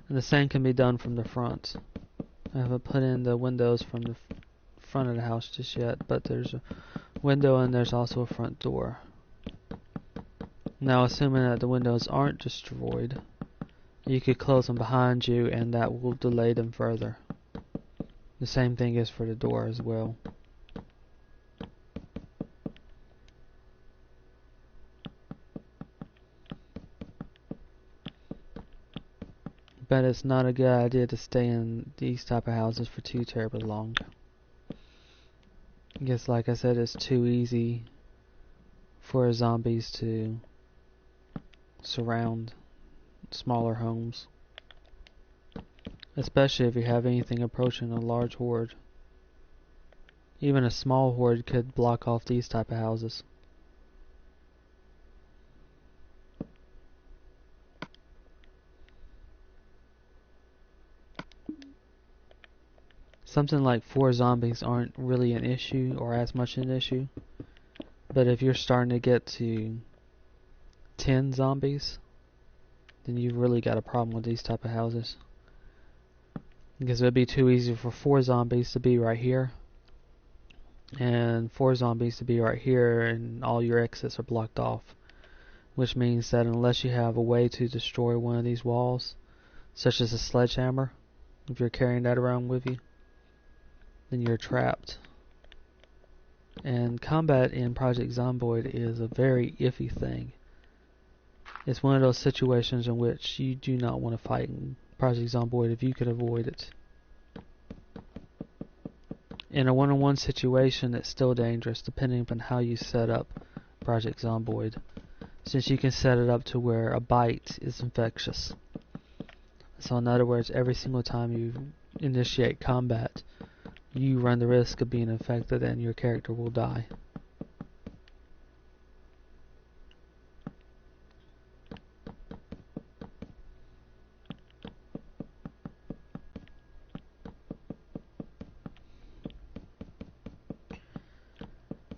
And the same can be done from the front. I haven't put in the windows from the front of the house just yet, but there's a window and there's also a front door. Now, assuming that the windows aren't destroyed, you could close them behind you and that will delay them further. The same thing is for the door as well. But it's not a good idea to stay in these type of houses for too terribly long. Because like I said, it's too easy for zombies to surround smaller homes. Especially if you have anything approaching a large horde. Even a small horde could block off these type of houses. Something like 4 zombies aren't really an issue, or as much an issue. But if you're starting to get to 10 zombies, then you've really got a problem with these type of houses. Because it would be too easy for 4 zombies to be right here, and 4 zombies to be right here, and all your exits are blocked off. Which means that unless you have a way to destroy one of these walls, such as a sledgehammer, if you're carrying that around with you, then you're trapped. And combat in Project Zomboid is a very iffy thing. It's one of those situations in which you do not want to fight in Project Zomboid if you could avoid it. In a one-on-one situation, it's still dangerous depending upon how you set up Project Zomboid, since you can set it up to where a bite is infectious. So in other words, every single time you initiate combat, you run the risk of being infected and your character will die.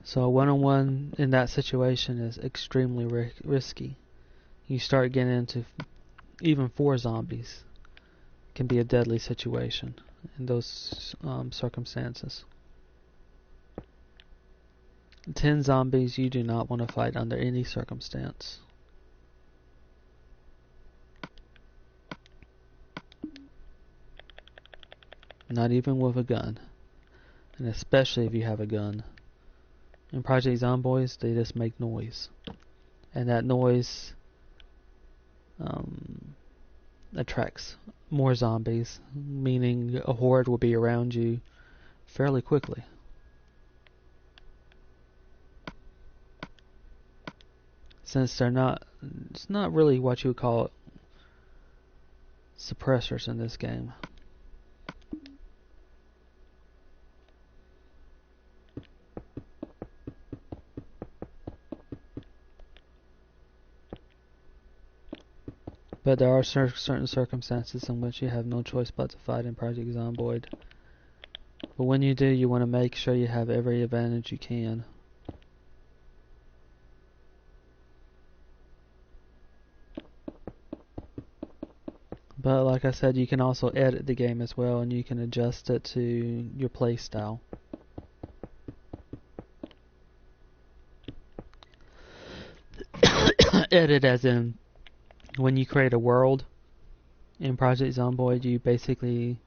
So one-on-one in that situation is extremely risky, you start getting into even 4 zombies can be a deadly situation in those circumstances. 10 zombies you do not want to fight under any circumstance. Not even with a gun. And especially if you have a gun. In Project Zomboid, they just make noise. And that noise attracts more zombies, meaning a horde will be around you fairly quickly. Since it's not really what you would call suppressors in this game. But there are certain circumstances in which you have no choice but to fight in Project Zomboid. But when you do, you want to make sure you have every advantage you can. But like I said, you can also edit the game as well, and you can adjust it to your play style. Edit as in, when you create a world in Project Zomboid, you basically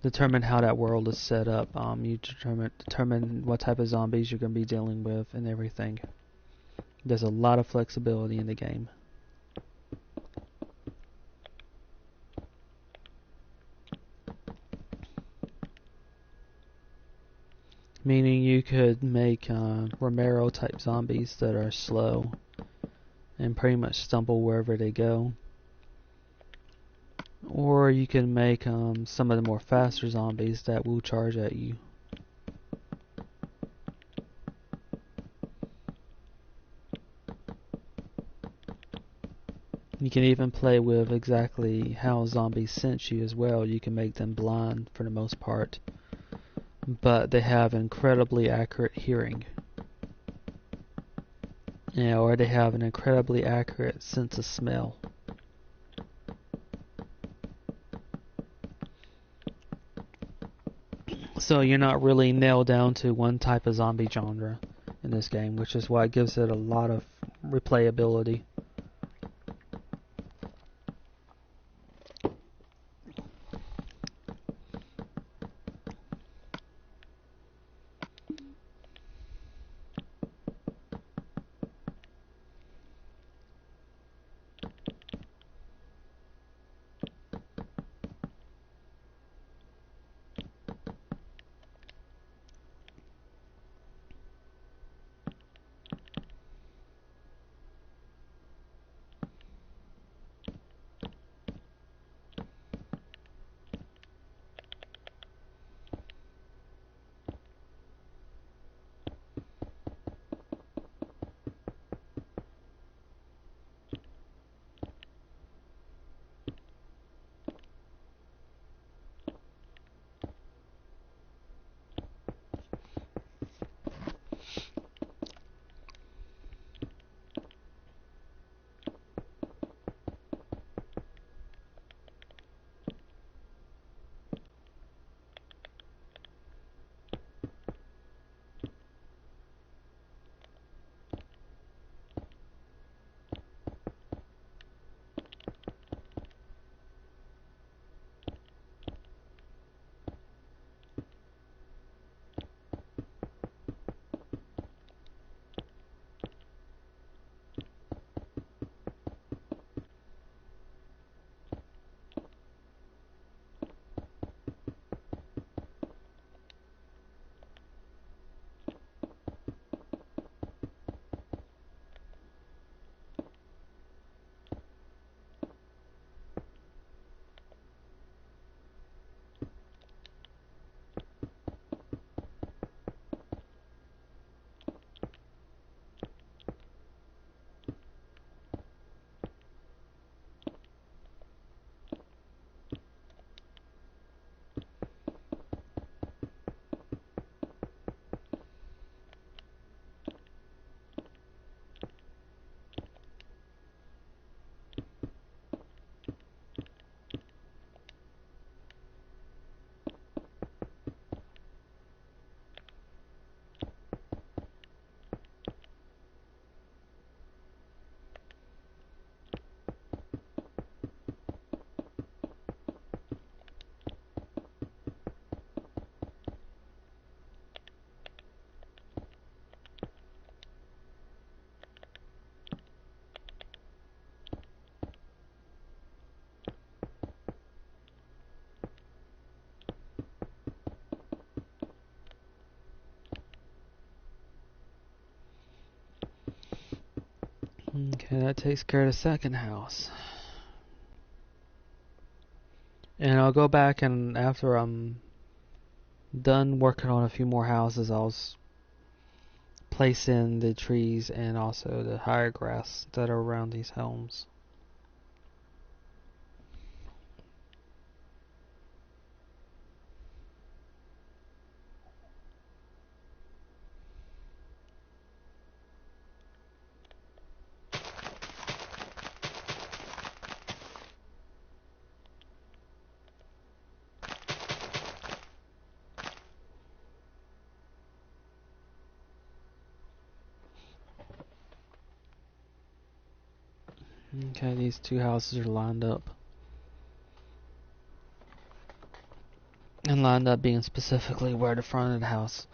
determine how that world is set up. You determine what type of zombies you're going to be dealing with and everything. There's a lot of flexibility in the game. Meaning you could make Romero type zombies that are slow and pretty much stumble wherever they go. Or you can make some of the more faster zombies that will charge at you. You can even play with exactly how zombies sense you as well. You can make them blind for the most part, but they have incredibly accurate hearing. Or they have an incredibly accurate sense of smell. So you're not really nailed down to one type of zombie genre in this game, which is why it gives it a lot of replayability. Okay, that takes care of the second house. And I'll go back, and after I'm done working on a few more houses, I'll place in the trees and also the higher grass that are around these homes. Okay, these two houses are lined up. And lined up being specifically where the front of the house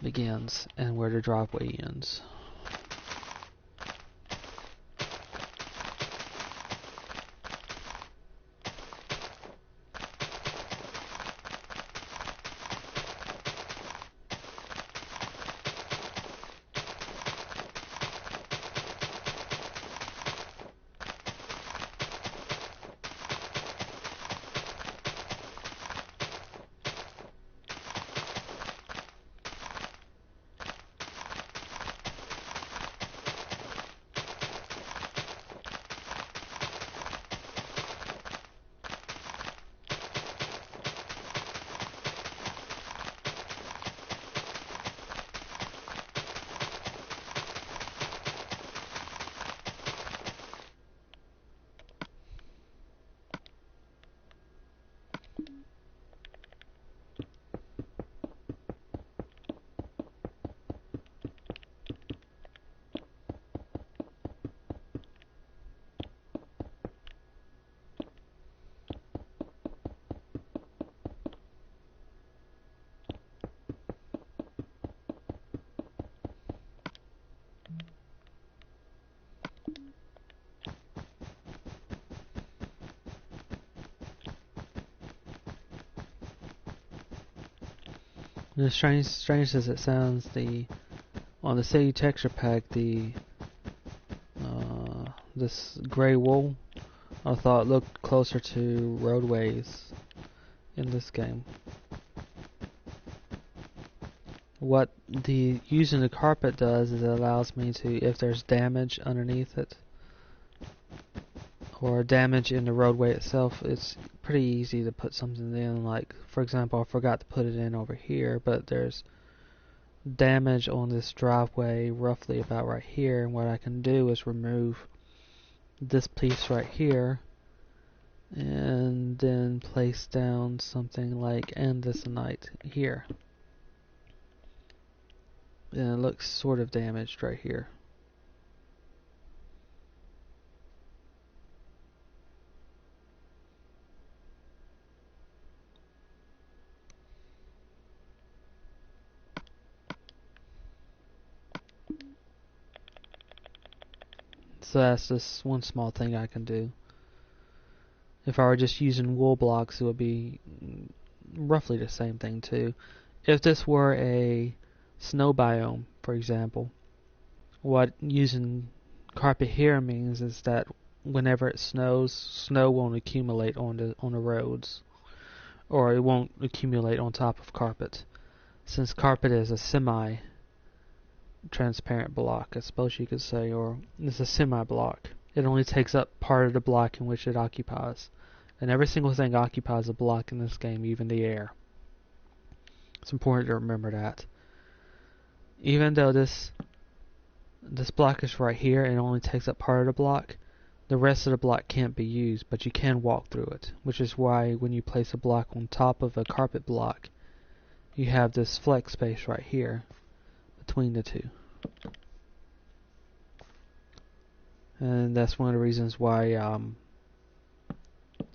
begins and where the driveway ends. And as strange as it sounds, on the city texture pack, this gray wool, I thought looked closer to roadways in this game. What the using the carpet does is it allows me to, if there's damage underneath it or damage in the roadway itself, it's pretty easy to put something in. Like, for example, I forgot to put it in over here, but there's damage on this driveway roughly about right here, and what I can do is remove this piece right here and then place down something like andesite here. And it looks sort of damaged right here. So that's just one small thing I can do. If I were just using wool blocks, it would be roughly the same thing too. If this were a snow biome, for example, what using carpet here means is that whenever it snows, snow won't accumulate on the roads, or it won't accumulate on top of carpet. Since carpet is a semi-transparent block, I suppose you could say, or it's a semi-block. It only takes up part of the block in which it occupies. And every single thing occupies a block in this game, even the air. It's important to remember that. Even though this block is right here and it only takes up part of the block, the rest of the block can't be used, but you can walk through it. Which is why when you place a block on top of a carpet block, you have this flex space right here between the two. And that's one of the reasons why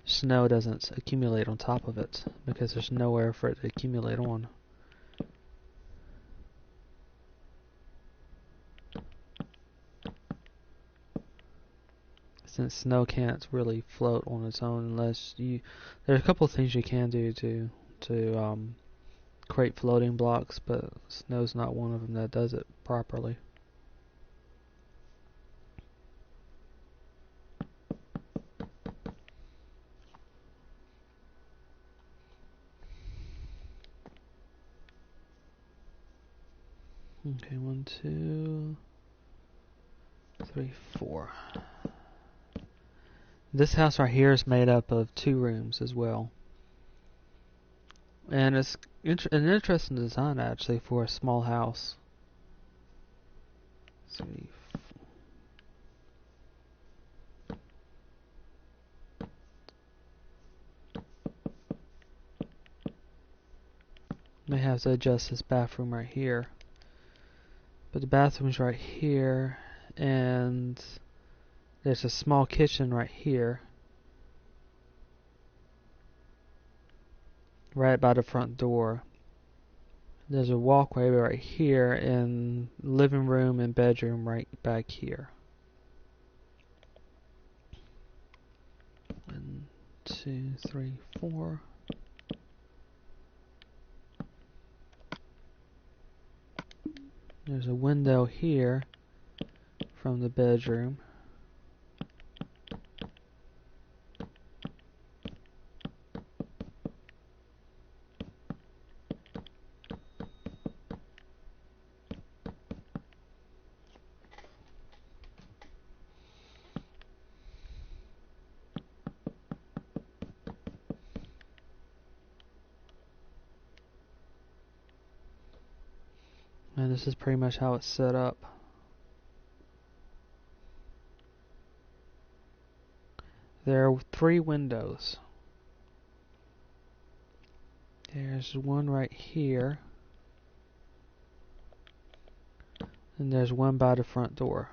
snow doesn't accumulate on top of it, because there's nowhere for it to accumulate on. Since snow can't really float on its own unless you... There are a couple of things you can do to create floating blocks, but snow's not one of them that does it properly. Okay, 1, 2, 3, 4. This house right here is made up of 2 rooms as well. And it's an interesting design actually for a small house. 3, 4. May have to adjust this bathroom right here. But the bathroom's right here, and there's a small kitchen right here, right by the front door. There's a walkway right here, and living room and bedroom right back here. 1, 2, 3, 4. There's a window here from the bedroom. And this is pretty much how it's set up. There are 3 windows. There's one right here. And there's one by the front door.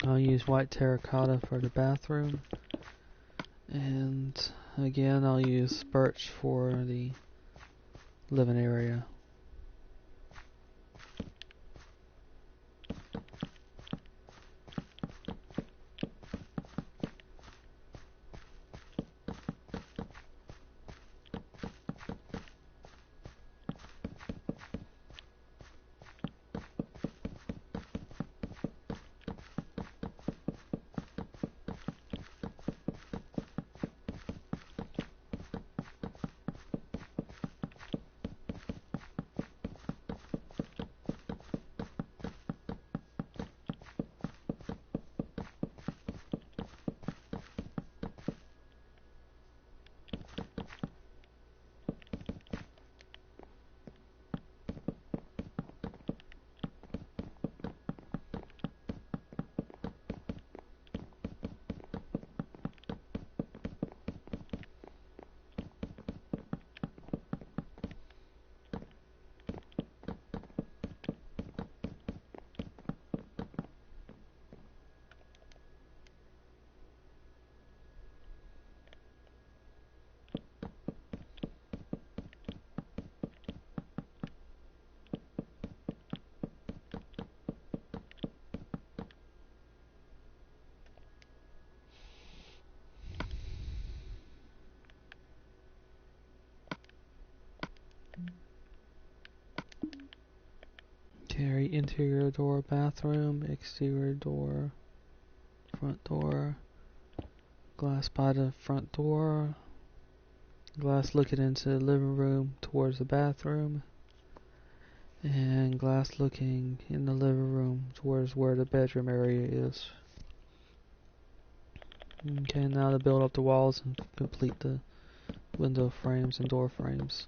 I'll use white terracotta for the bathroom. And again, I'll use birch for the living area. Okay, interior door, bathroom, exterior door, front door, glass by the front door, glass looking into the living room towards the bathroom, and glass looking in the living room towards where the bedroom area is. Okay, now to build up the walls and complete the window frames and door frames.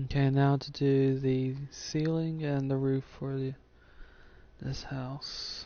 Okay, now to do the ceiling and the roof for this house.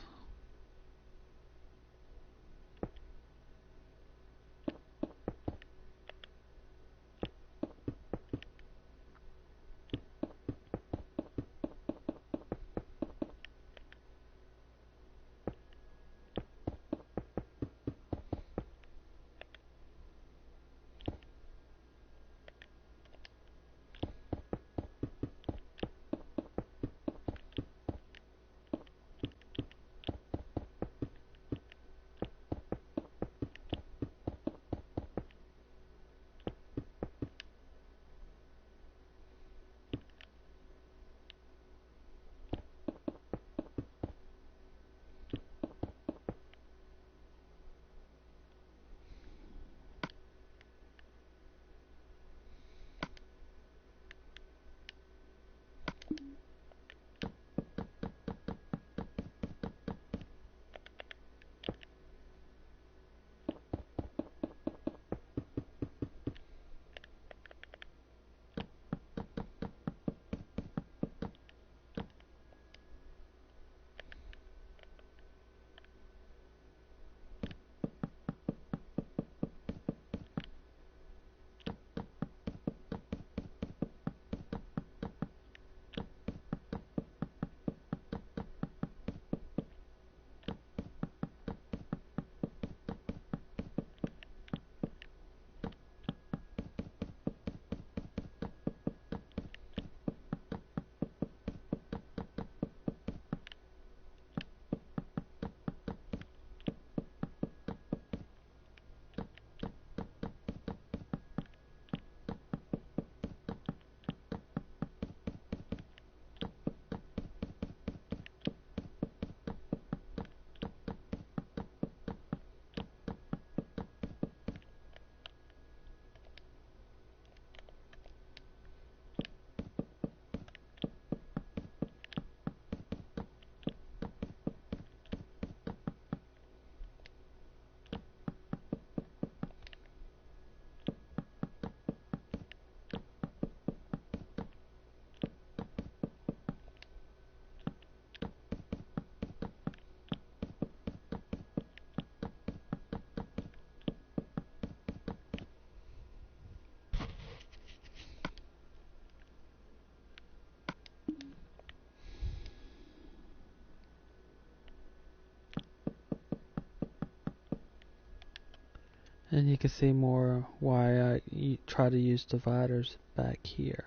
And you can see more why I try to use dividers back here.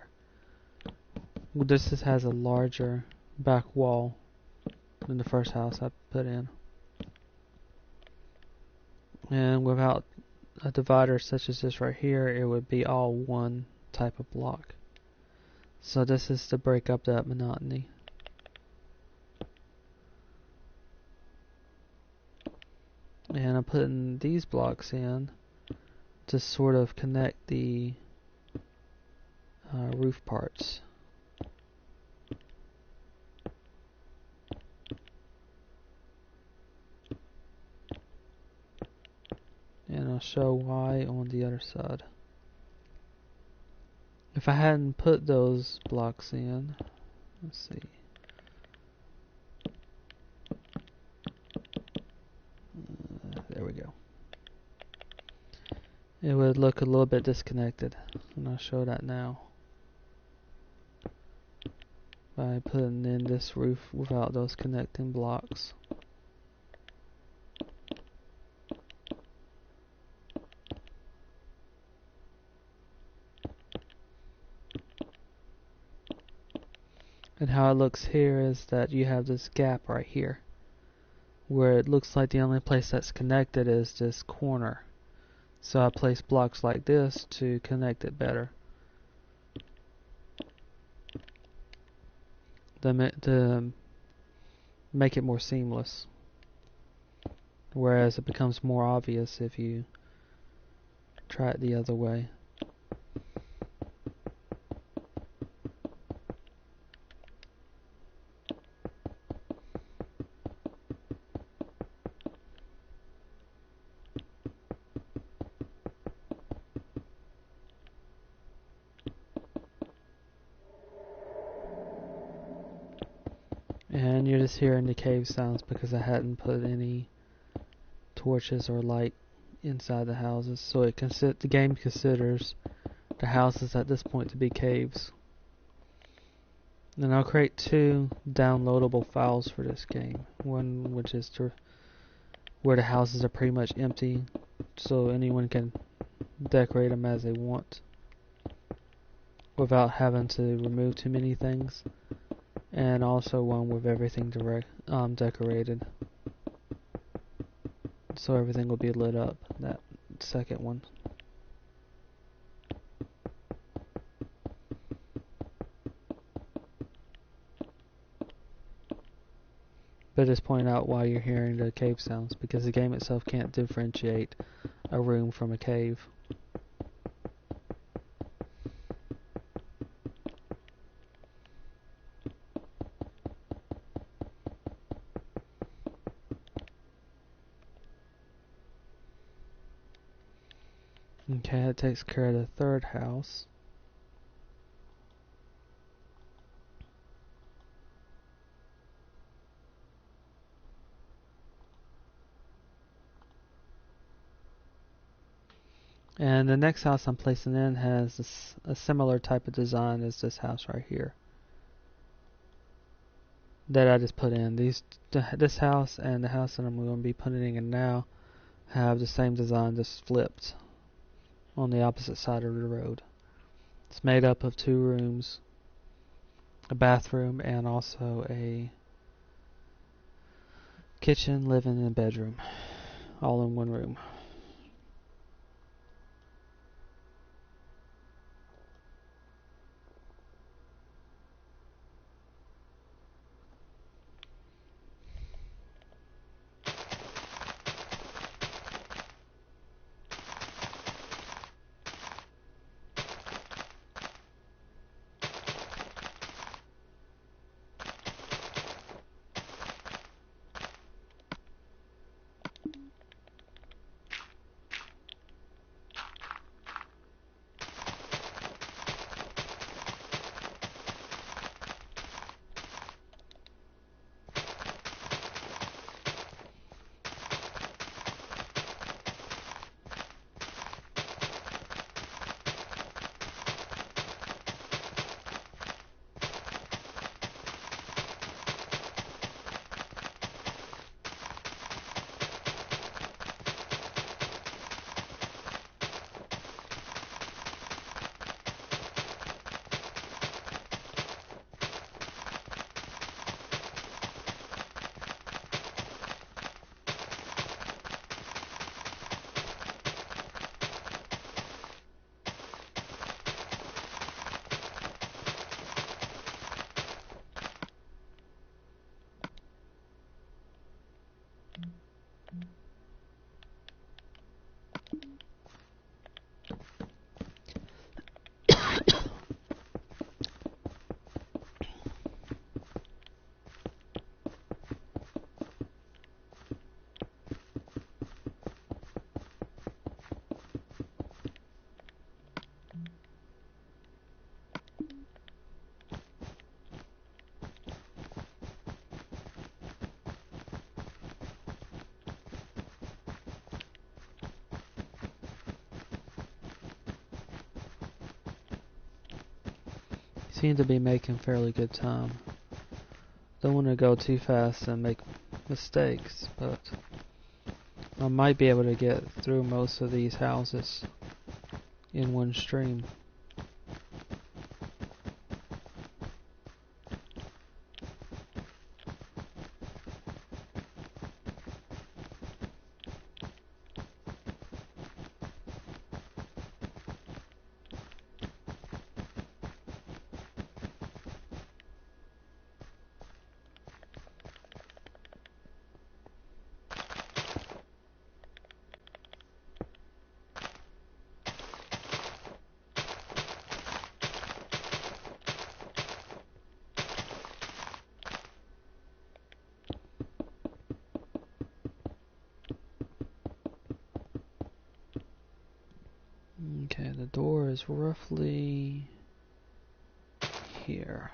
This has a larger back wall than the first house I put in. And without a divider such as this right here, it would be all one type of block. So this is to break up that monotony. And I'm putting these blocks in to sort of connect the roof parts. And I'll show why on the other side. If I hadn't put those blocks in, let's see. There we go. It would look a little bit disconnected, and I'll show that now. By putting in this roof without those connecting blocks. And how it looks here is that you have this gap right here, where it looks like the only place that's connected is this corner. So I place blocks like this to connect it better. To make it more seamless. Whereas it becomes more obvious if you try it the other way. And you're just hearing the cave sounds because I hadn't put any torches or light inside the houses. So the game considers the houses at this point to be caves. And I'll create 2 downloadable files for this game. One which is where the houses are pretty much empty, so anyone can decorate them as they want without having to remove too many things. And also one with everything decorated, so everything will be lit up, that second one. But just point out why you're hearing the cave sounds, because the game itself can't differentiate a room from a cave. Okay, that takes care of the third house. And the next house I'm placing in has a similar type of design as this house right here that I just put in. This house and the house that I'm going to be putting in now have the same design, just flipped on the opposite side of the road. It's made up of 2 rooms, a bathroom, and also a kitchen, living, and bedroom, all in one room. Seem to be making fairly good time. Don't want to go too fast and make mistakes, but I might be able to get through most of these houses in one stream. Okay, the door is roughly here.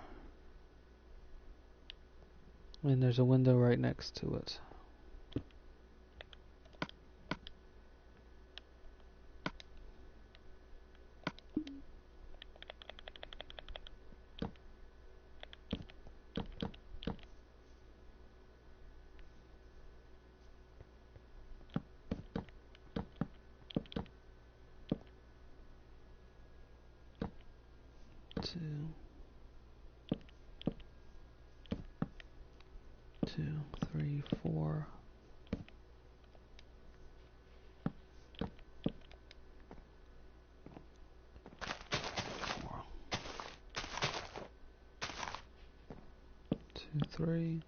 And there's a window right next to it. Two, three, four. Two, three.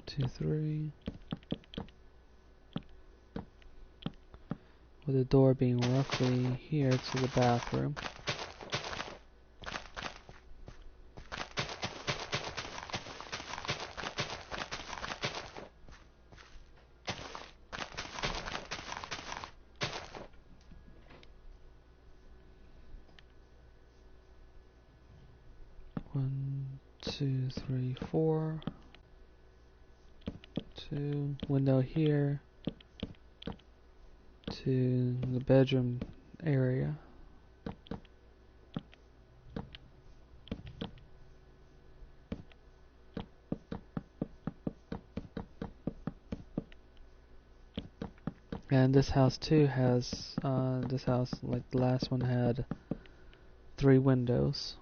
2, 3. With the door being roughly here to the bathroom. One, two, three, four. 2. Window here to the bedroom area. And this house too has, this house, like the last one, had 3 windows.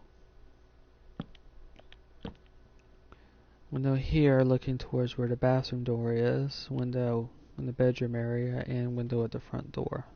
Window here looking towards where the bathroom door is, window in the bedroom area, and window at the front door.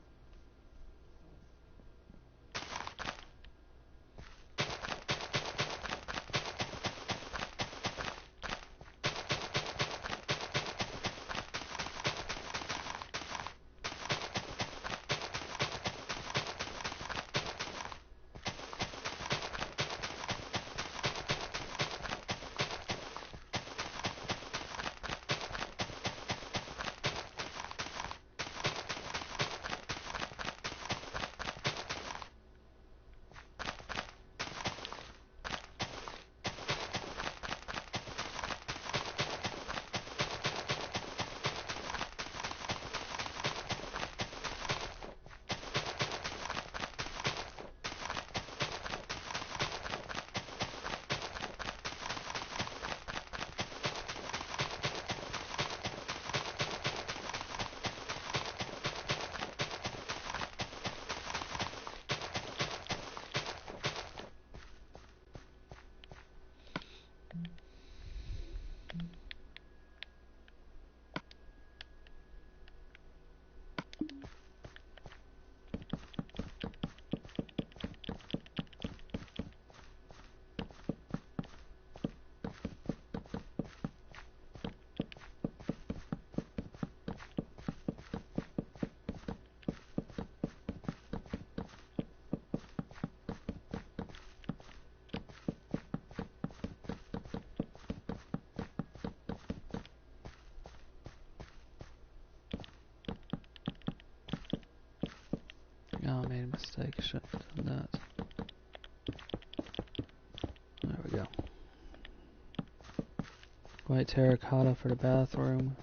mistake. I shouldn't have done that. There we go. White terracotta for the bathroom.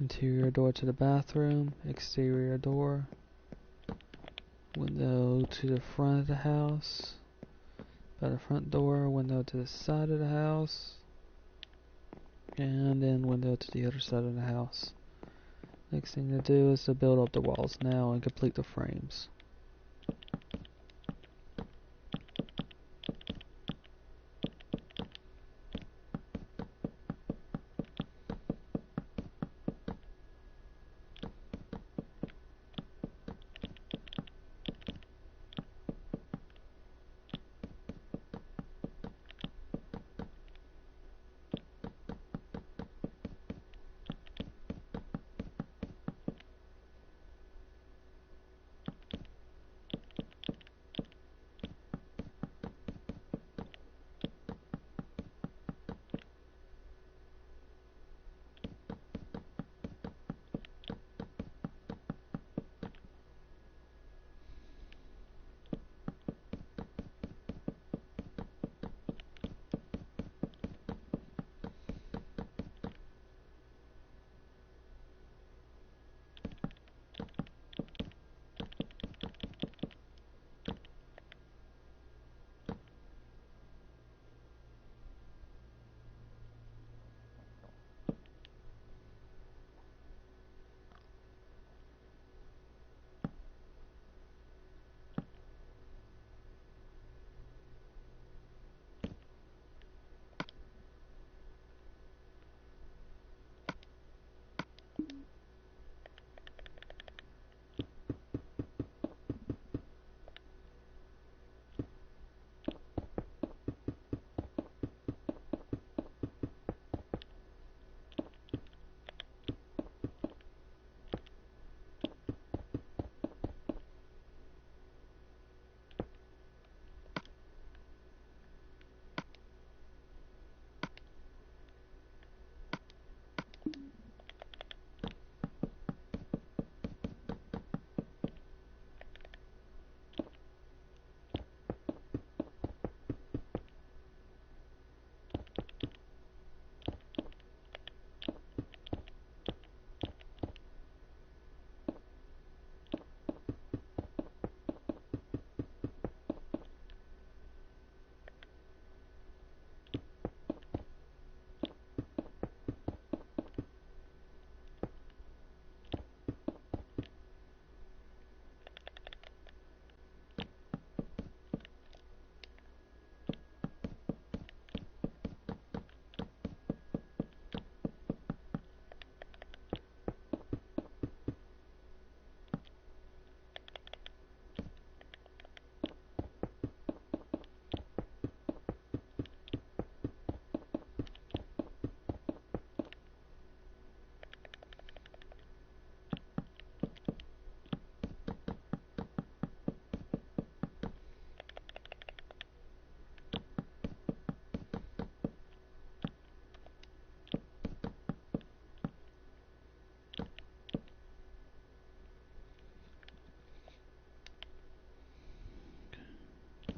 Interior door to the bathroom, exterior door, window to the front of the house, by the front door, window to the side of the house, and then window to the other side of the house. Next thing to do is to build up the walls now and complete the frames.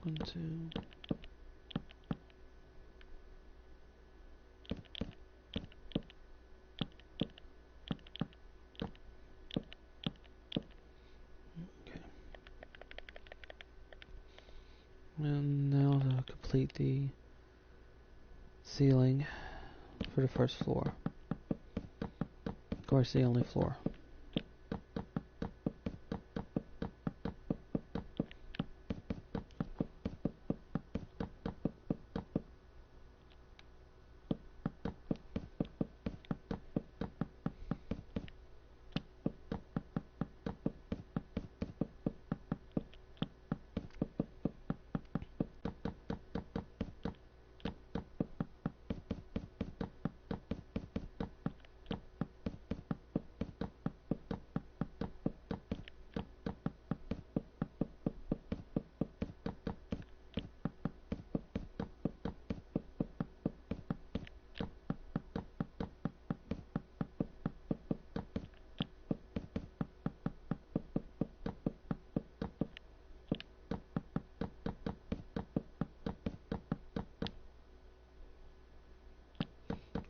One, two. need the ceiling for the first floor. Of course, the only floor.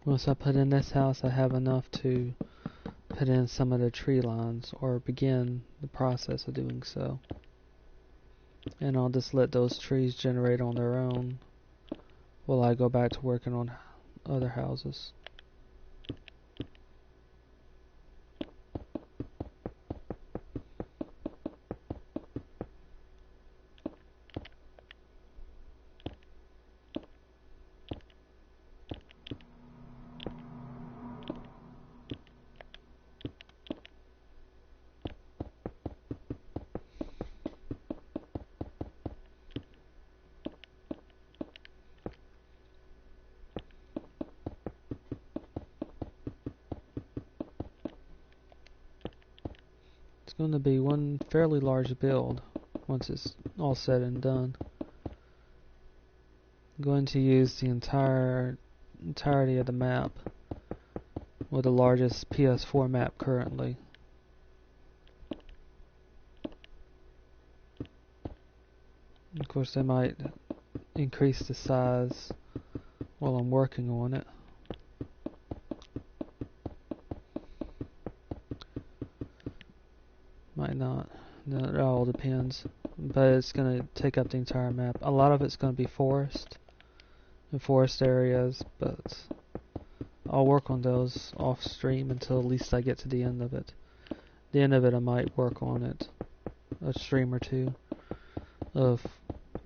Once I put in this house, I have enough to put in some of the tree lines, or begin the process of doing so. And I'll just let those trees generate on their own while I go back to working on other houses. It's going to be one fairly large build once it's all said and done. I'm going to use the entirety of the map, with the largest PS4 map currently. Of course, they might increase the size while I'm working on it. Might not. It all depends. But it's going to take up the entire map. A lot of it's going to be forest and forest areas, but I'll work on those off stream until at least I get to the end of it. The end of it, I might work on it a stream or two of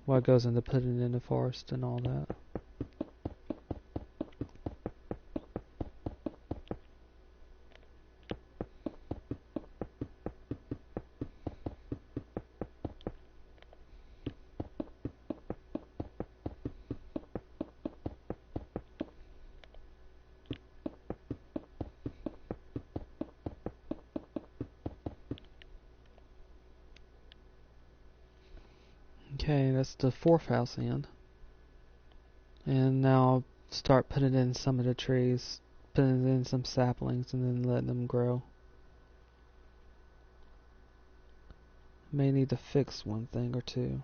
what goes into putting it in the forest and all that. Okay, that's the fourth house in. And now I'll start putting in some of the trees, putting in some saplings, and then letting them grow. May need to fix one thing or two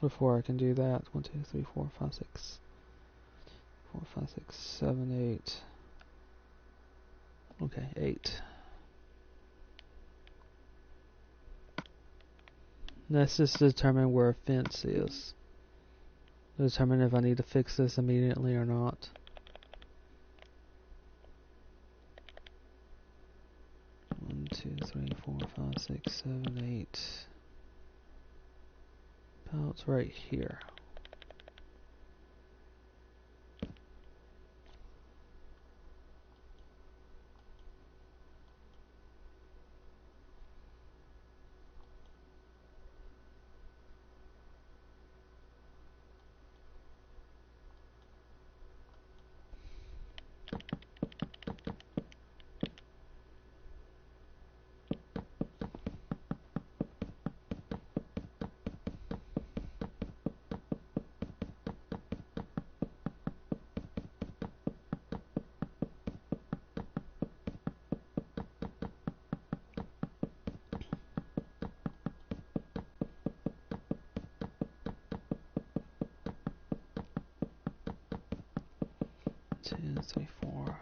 before I can do that. 1, 2, 3, 4, 5, 6. 4, 5, 6, 7, 8. Okay, 8. Let's just determine where a fence is. Determine if I need to fix this immediately or not. One, 2, 3, 4, 5, 6, 7, 8. About right here. Two, 3, 4,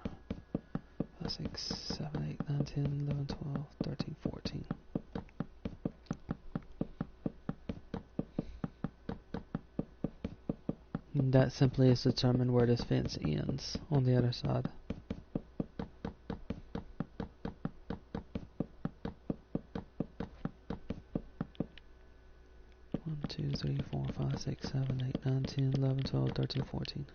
5, 6, 7, 8, 9, 10, 11, 12, 13, 14. that simply is determine where this fence ends on the other side. One, 2, 3, 4, 5, 6, 7, 8, 9, 10, 11, 12, 13, 14.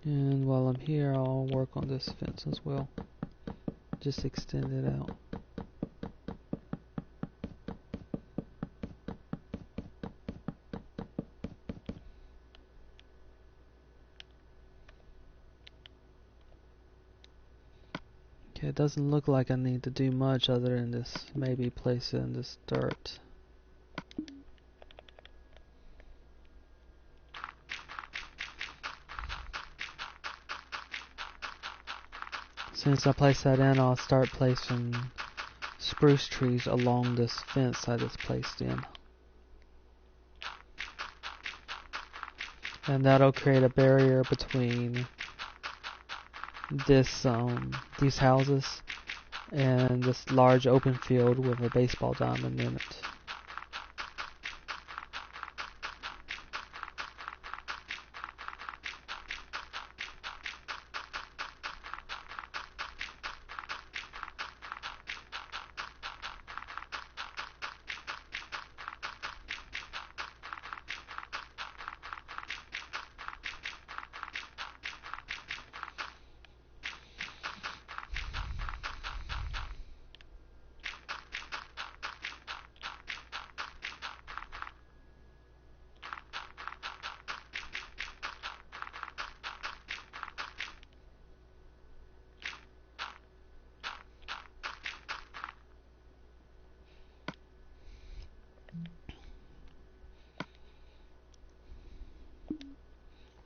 And while I'm here, I'll work on this fence as well. Just extend it out. Okay, it doesn't look like I need to do much other than this, maybe place it in this dirt. Since I placed that in, I'll start placing spruce trees along this fence I just placed in. And that'll create a barrier between this these houses and this large open field with a baseball diamond in it.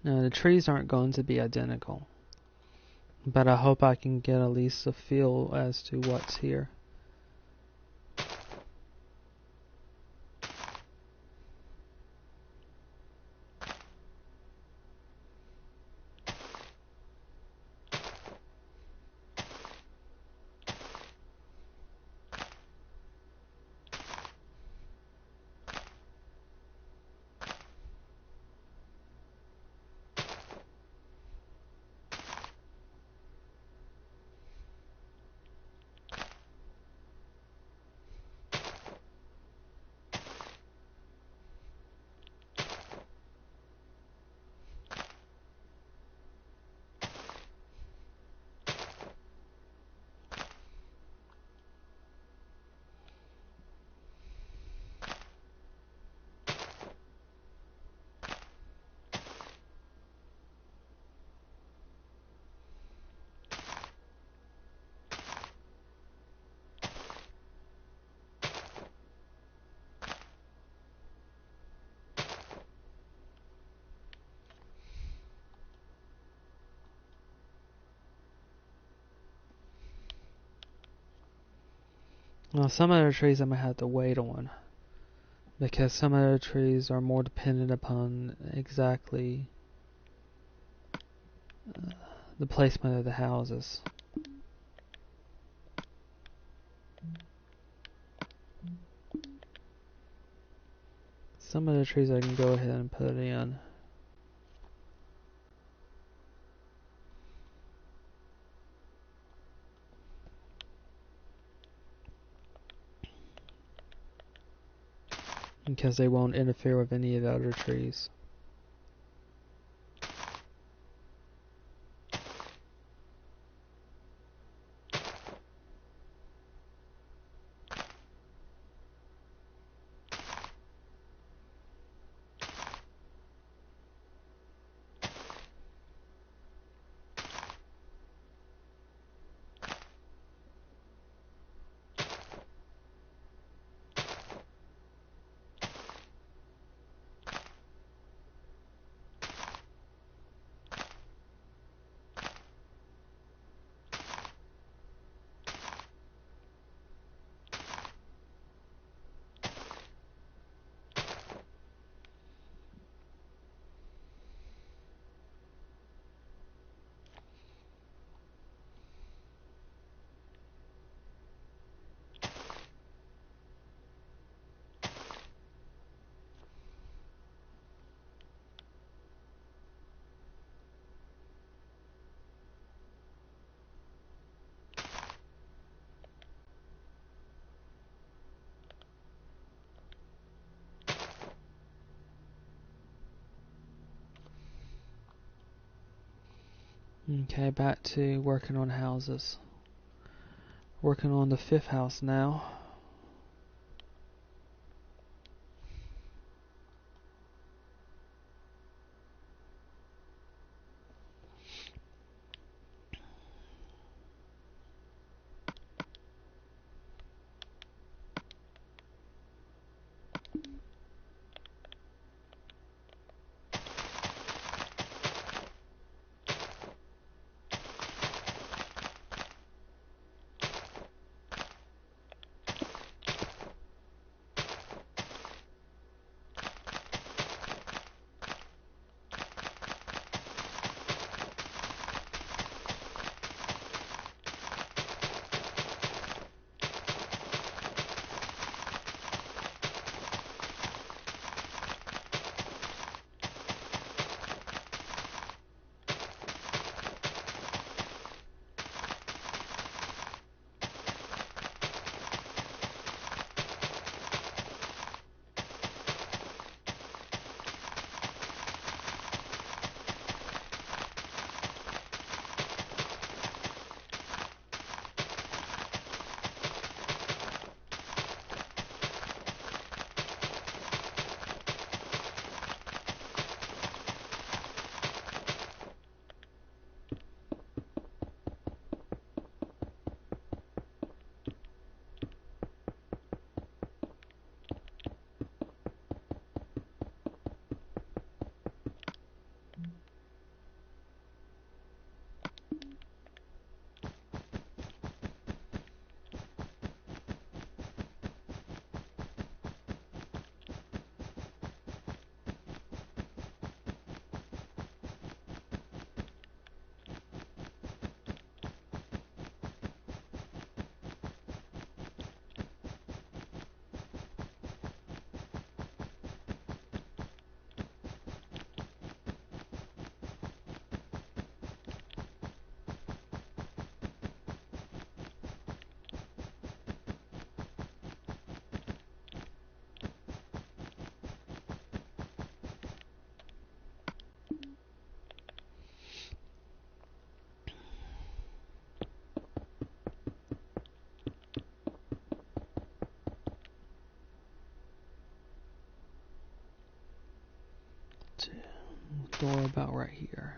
Now the trees aren't going to be identical, but I hope I can get at least a feel as to what's here. Now some of the trees I'm going to have to wait on, because some of the trees are more dependent upon exactly the placement of the houses. Some of the trees I can go ahead and put in. Because they won't interfere with any of the other trees. Okay, back to working on houses. Working on the 5th house now. Door about right here.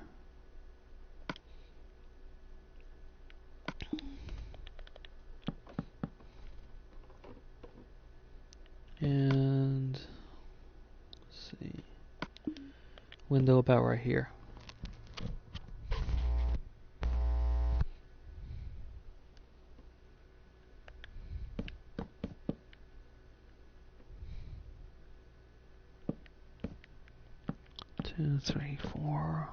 And let's see. Window about right here. Two, three, four.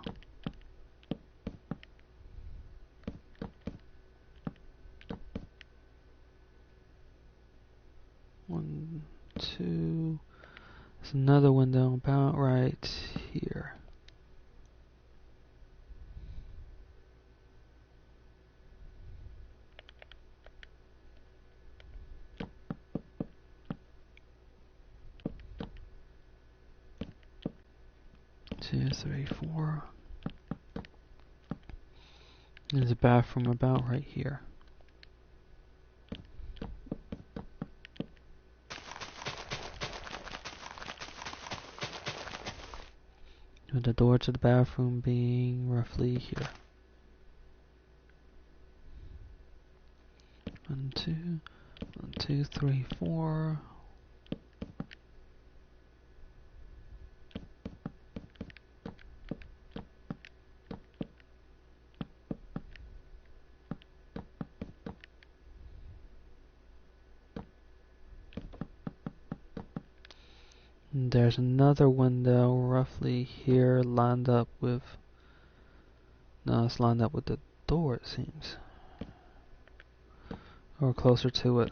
One, two. There's another window about right here. Two, three, four. There's a bathroom about right here. With the door to the bathroom being roughly here. 1, 2, 1, 2, 3, 4. And there's another window roughly here lined up with. No, it's lined up with the door, it seems. Or closer to it.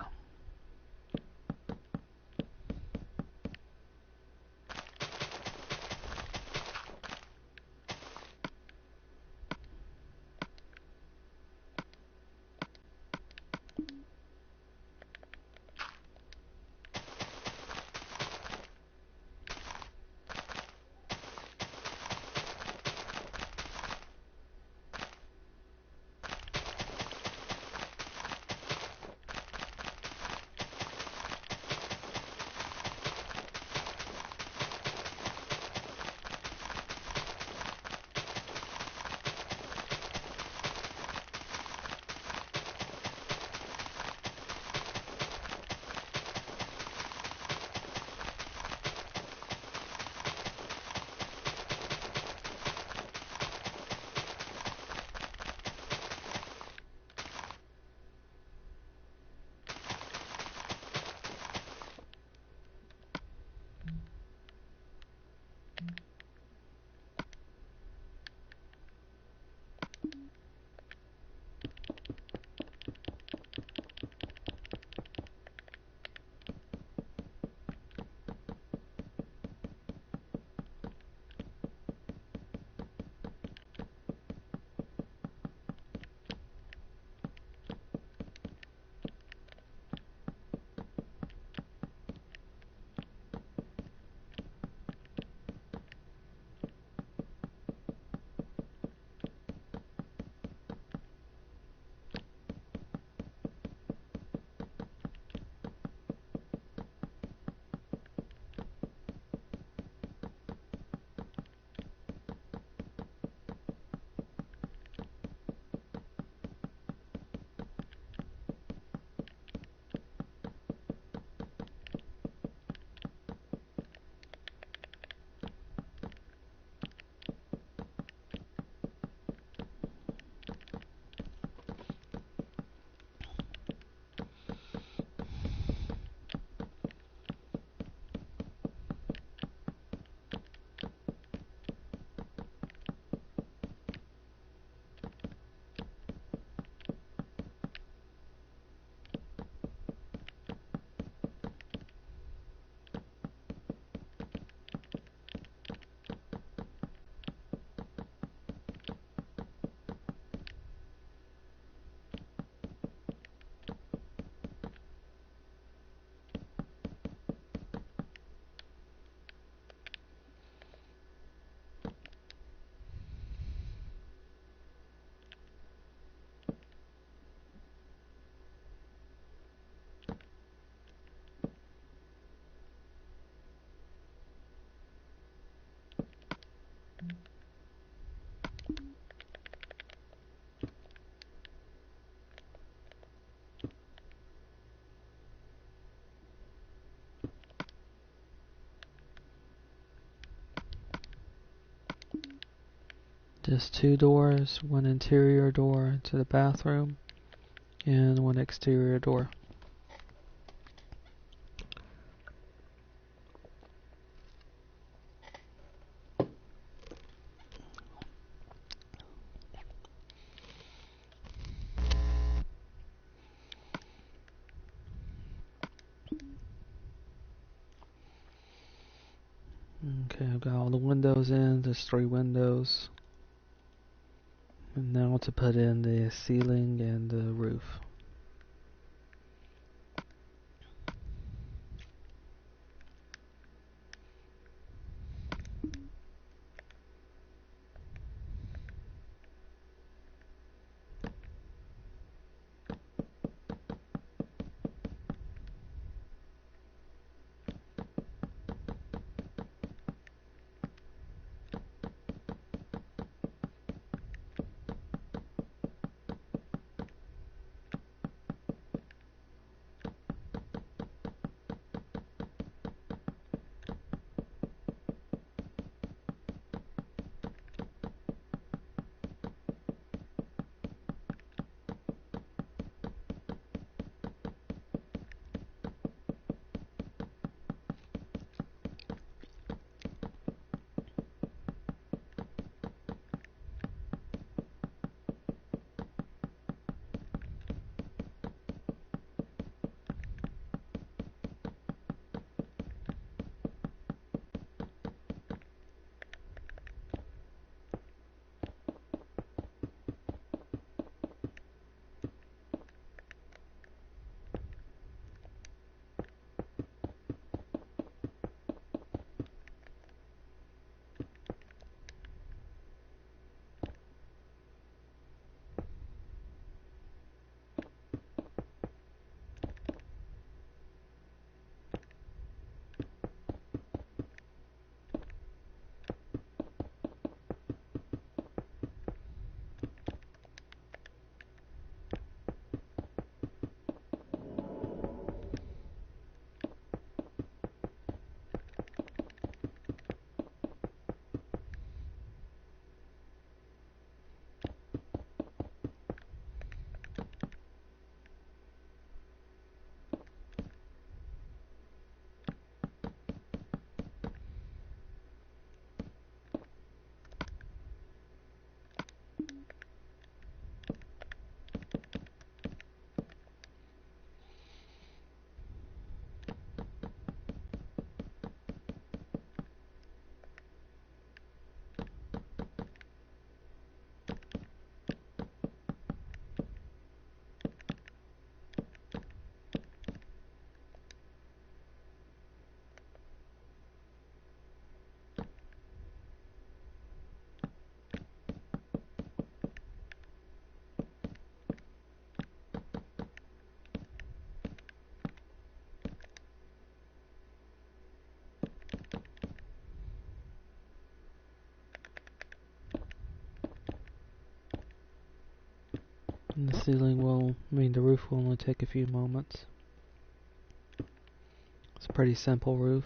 Just 2 doors, one interior door to the bathroom, and one exterior door. Okay, I've got all the windows in. There's 3 windows. And now to put in the ceiling and the roof. And the the roof will only take a few moments. It's a pretty simple roof.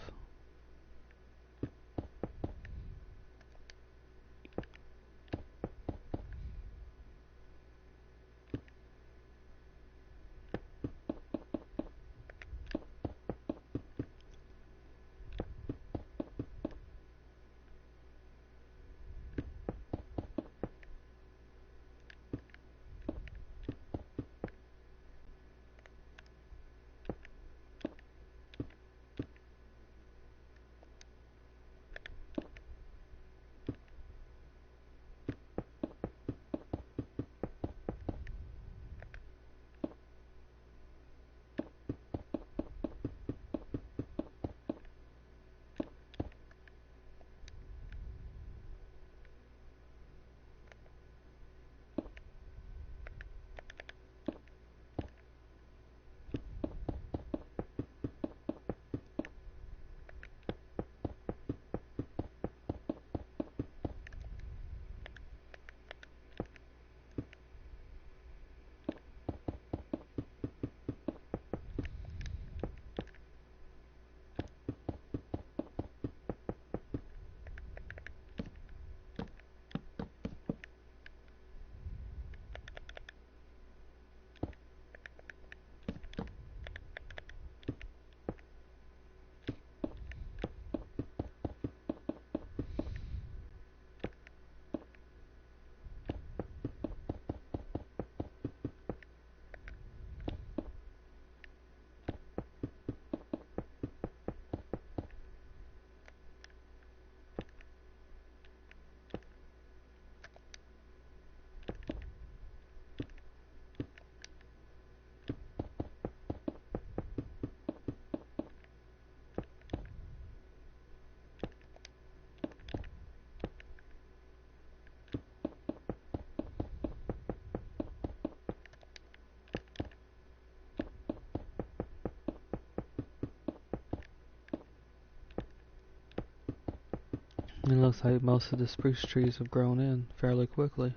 It looks like most of the spruce trees have grown in fairly quickly.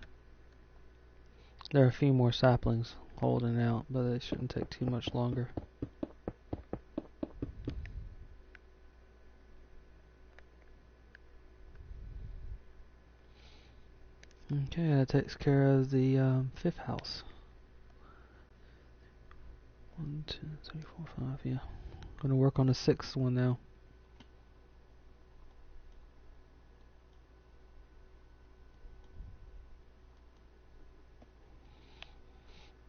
There are a few more saplings holding out, but it shouldn't take too much longer. Okay, that takes care of the 5th house. 1, 2, 3, 4, 5, yeah. Gonna work on the 6th one now.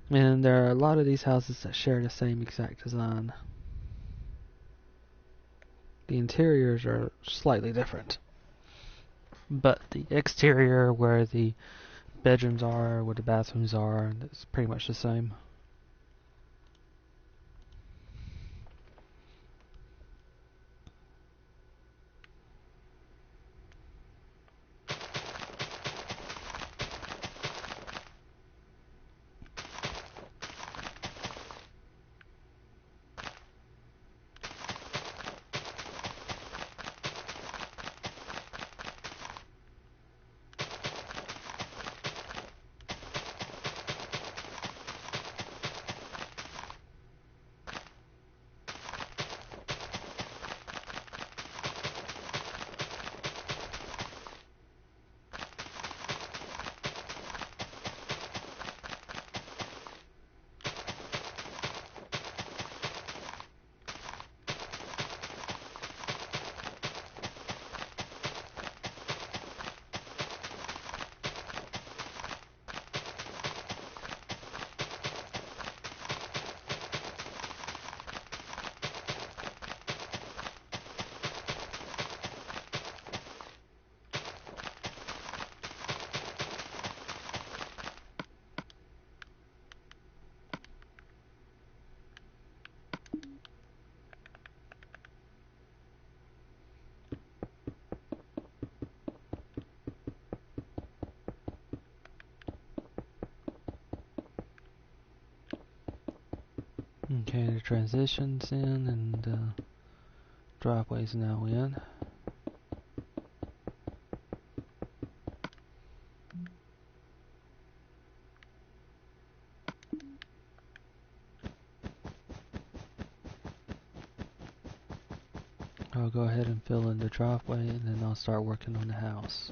And there are a lot of these houses that share the same exact design. The interiors are slightly different, but the exterior, where the bedrooms are, where the bathrooms are, it's pretty much the same. Okay, the transition's in and driveway's now in. I'll go ahead and fill in the driveway and then I'll start working on the house.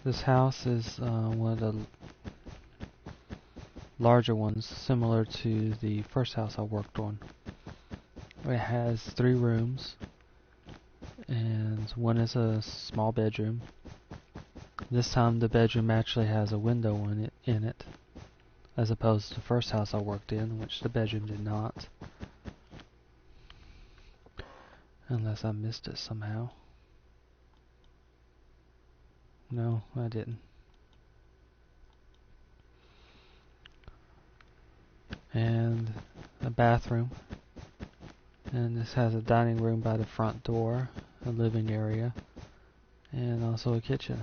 This house is one of the larger ones, similar to the first house I worked on. It has 3 rooms, and one is a small bedroom. This time the bedroom actually has a window in it, as opposed to the first house I worked in, which the bedroom did not. Unless I missed it somehow. No, I didn't. And a bathroom. And this has a dining room by the front door, a living area, and also a kitchen.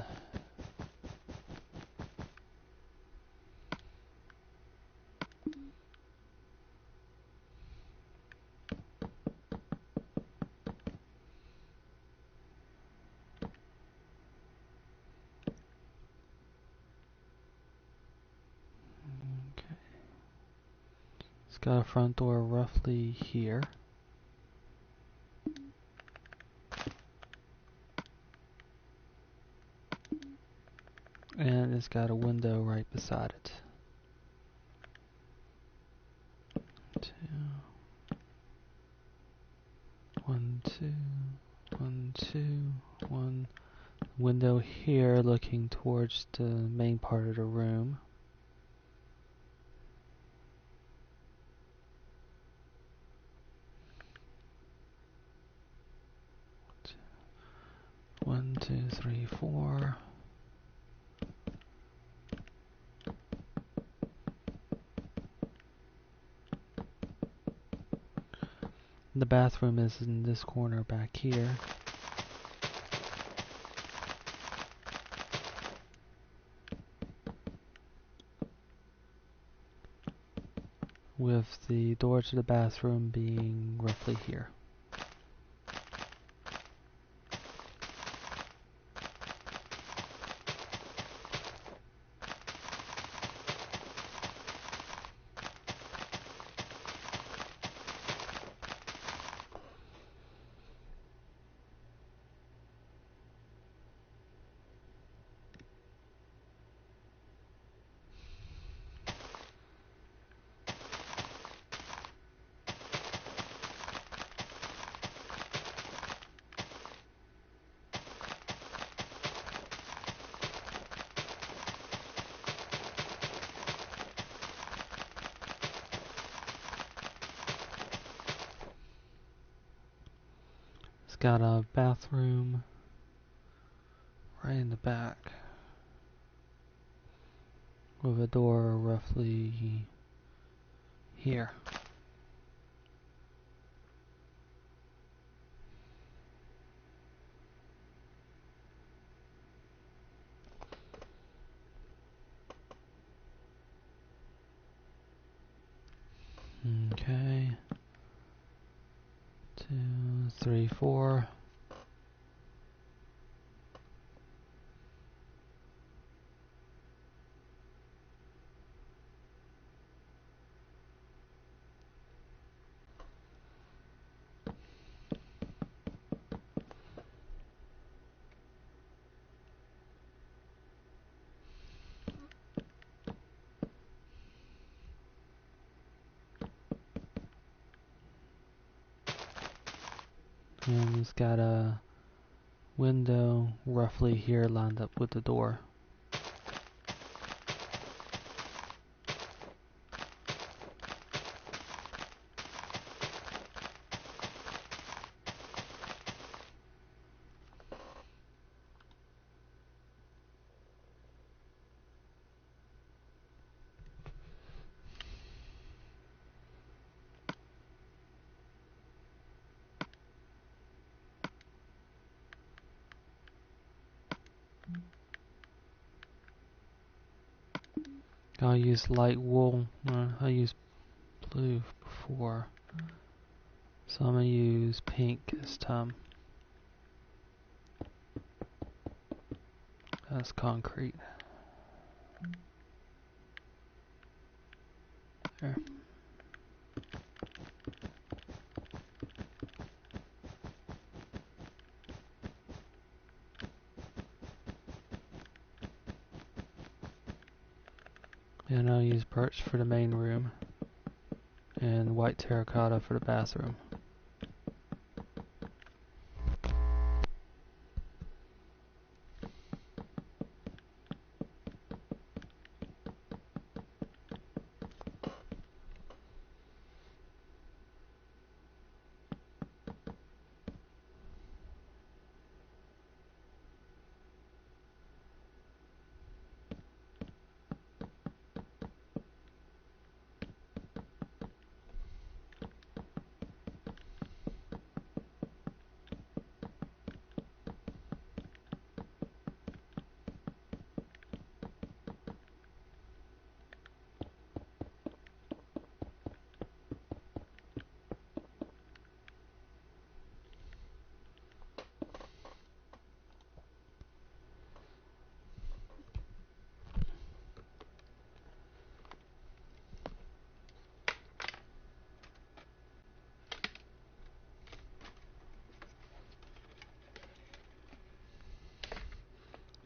Okay. It's got a front door roughly here. And it's got a window right beside it. 2, 1, 2, 1, 2, 1. Window here looking towards the main part of the room. One, two, three, 4. The bathroom is in this corner back here. With the door to the bathroom being roughly here. got a bathroom right in the back with a door roughly here. Okay. 2, 3, 4. And it's got a window roughly here lined up with the door. I'll use light wool. I used blue before, so I'm gonna use pink this time. That's concrete. There. And I'll use birch for the main room and white terracotta for the bathroom.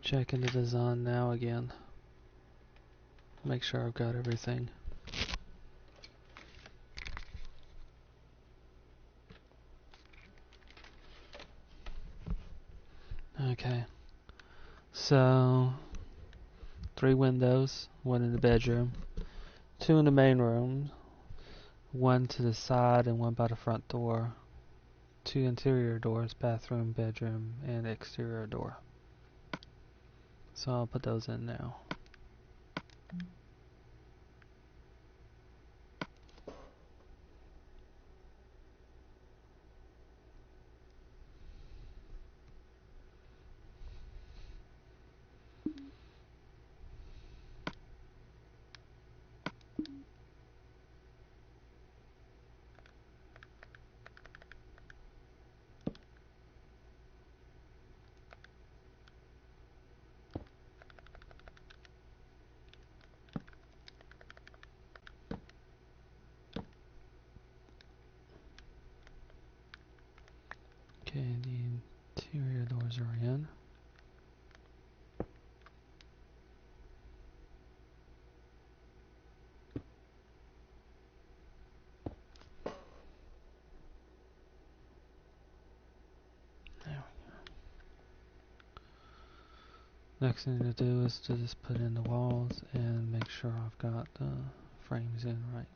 Checking the design now again. Make sure I've got everything. Okay. So, 3 windows, 1 in the bedroom, 2 in the main room, 1 to the side and 1 by the front door, 2 interior doors, bathroom, bedroom, and exterior door. So I'll put those in now. Okay, the interior doors are in. There we go. Next thing to do is to just put in the walls and make sure I've got the frames in right.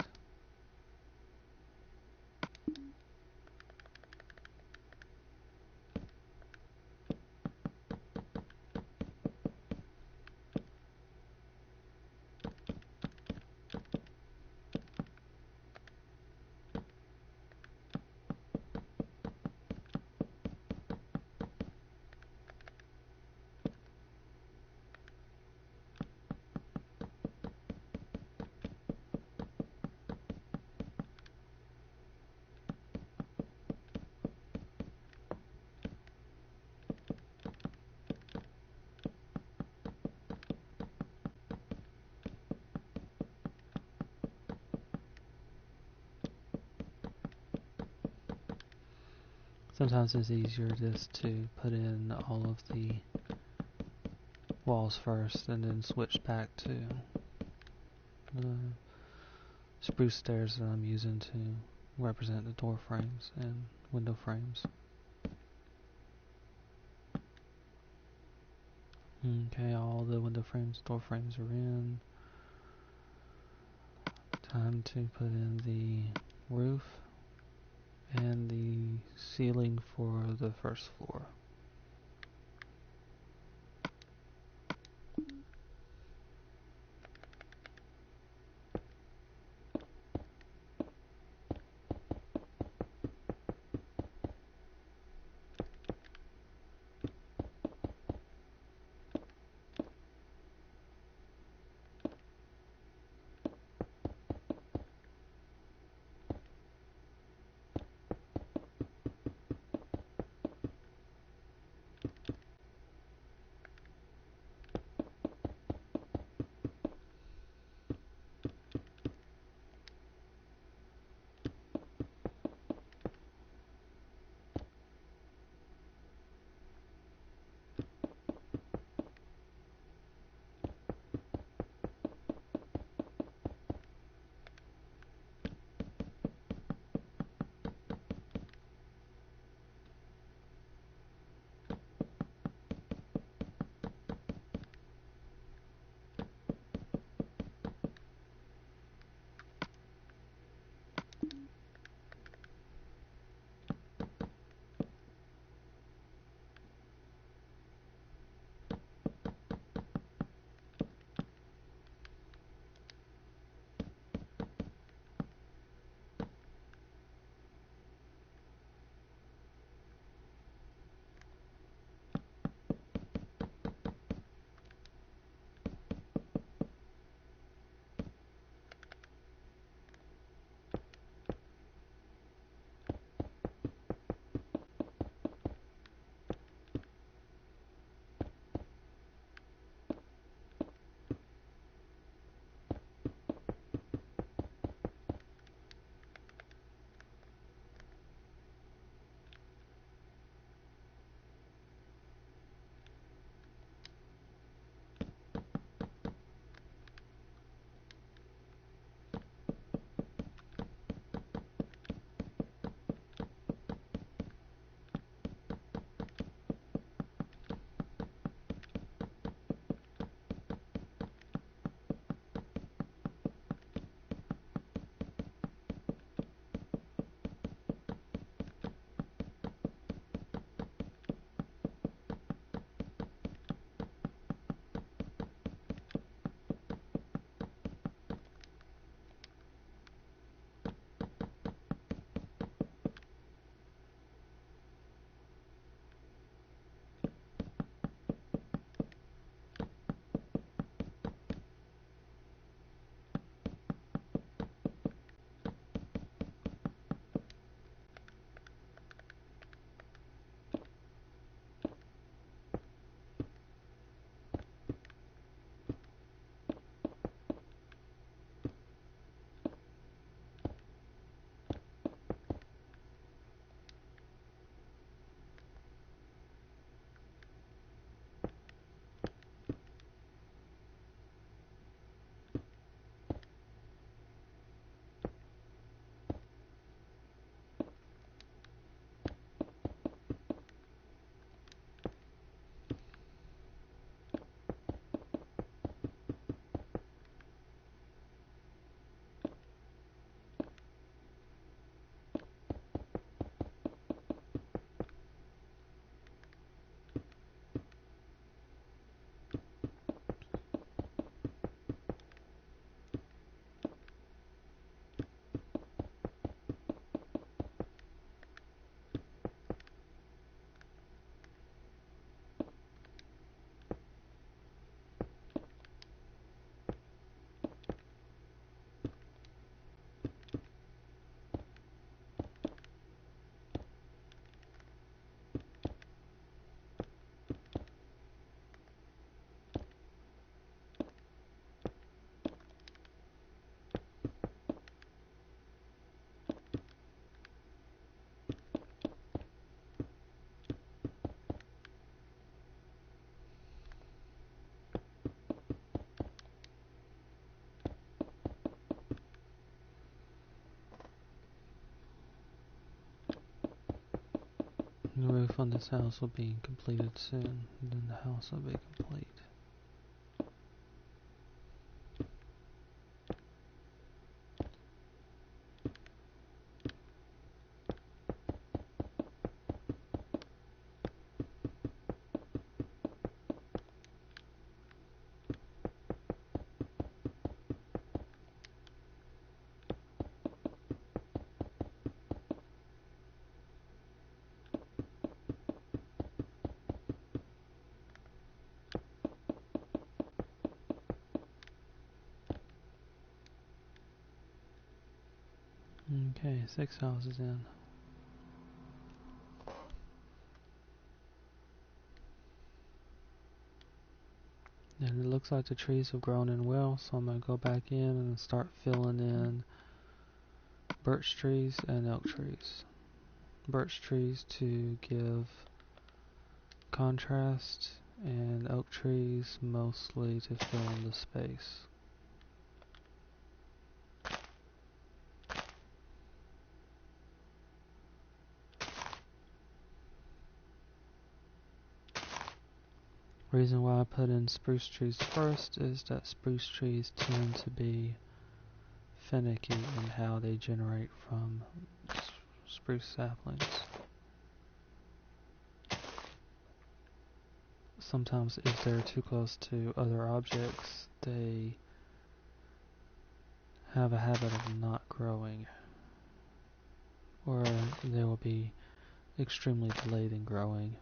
Sometimes it's easier just to put in all of the walls first and then switch back to the spruce stairs that I'm using to represent the door frames and window frames. Okay, all the window frames, door frames are in. Time to put in the roof and the ceiling for the first floor. The roof on this house will be completed soon, and then the house will be complete. Okay, 6 houses in. And it looks like the trees have grown in well, so I'm going to go back in and start filling in birch trees and oak trees. Birch trees to give contrast, and oak trees mostly to fill in the space. Reason why I put in spruce trees first is that spruce trees tend to be finicky in how they generate from spruce saplings. Sometimes if they're too close to other objects, they have a habit of not growing, or they will be extremely delayed in growing.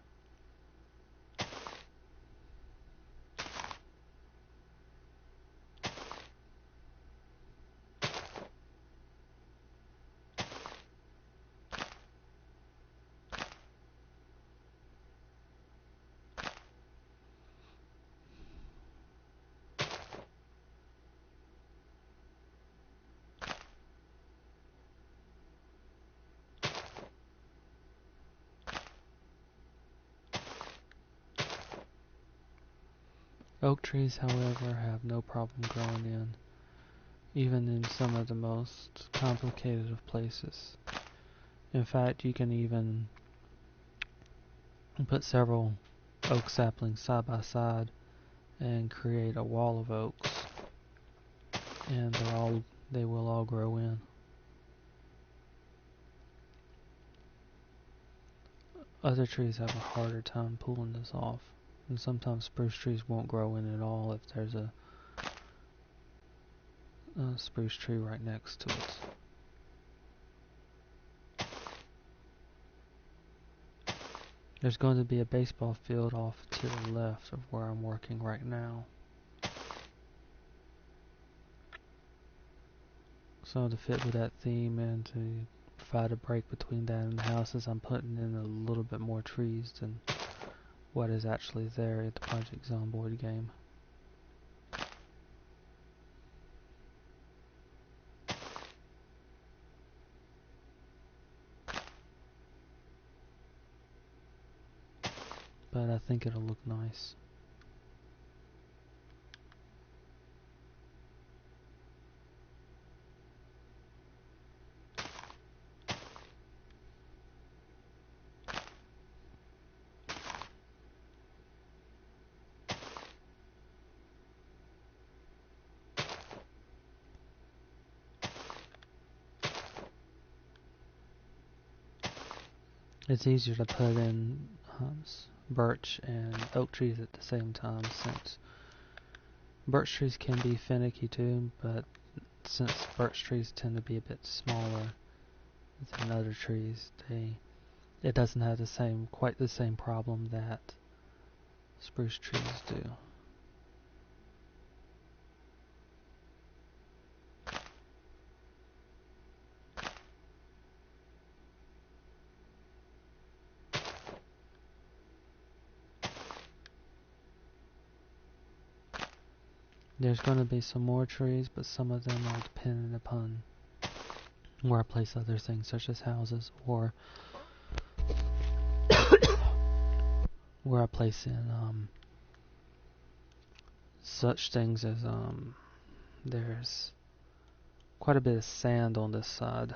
Oak trees, however, have no problem growing in, even in some of the most complicated of places. In fact, you can even put several oak saplings side by side and create a wall of oaks, and they will all grow in. Other trees have a harder time pulling this off, and sometimes spruce trees won't grow in at all if there's a spruce tree right next to it. There's going to be a baseball field off to the left of where I'm working right now. So to fit with that theme and to provide a break between that and the houses, I'm putting in a little bit more trees than what is actually there at the Project Zomboid game. But I think it'll look nice. It's easier to put in birch and oak trees at the same time, since birch trees can be finicky too, but since birch trees tend to be a bit smaller than other trees, it doesn't have quite the same problem that spruce trees do. There's going to be some more trees, but some of them are dependent upon where I place other things, such as houses, or where I place in such things as there's quite a bit of sand on this side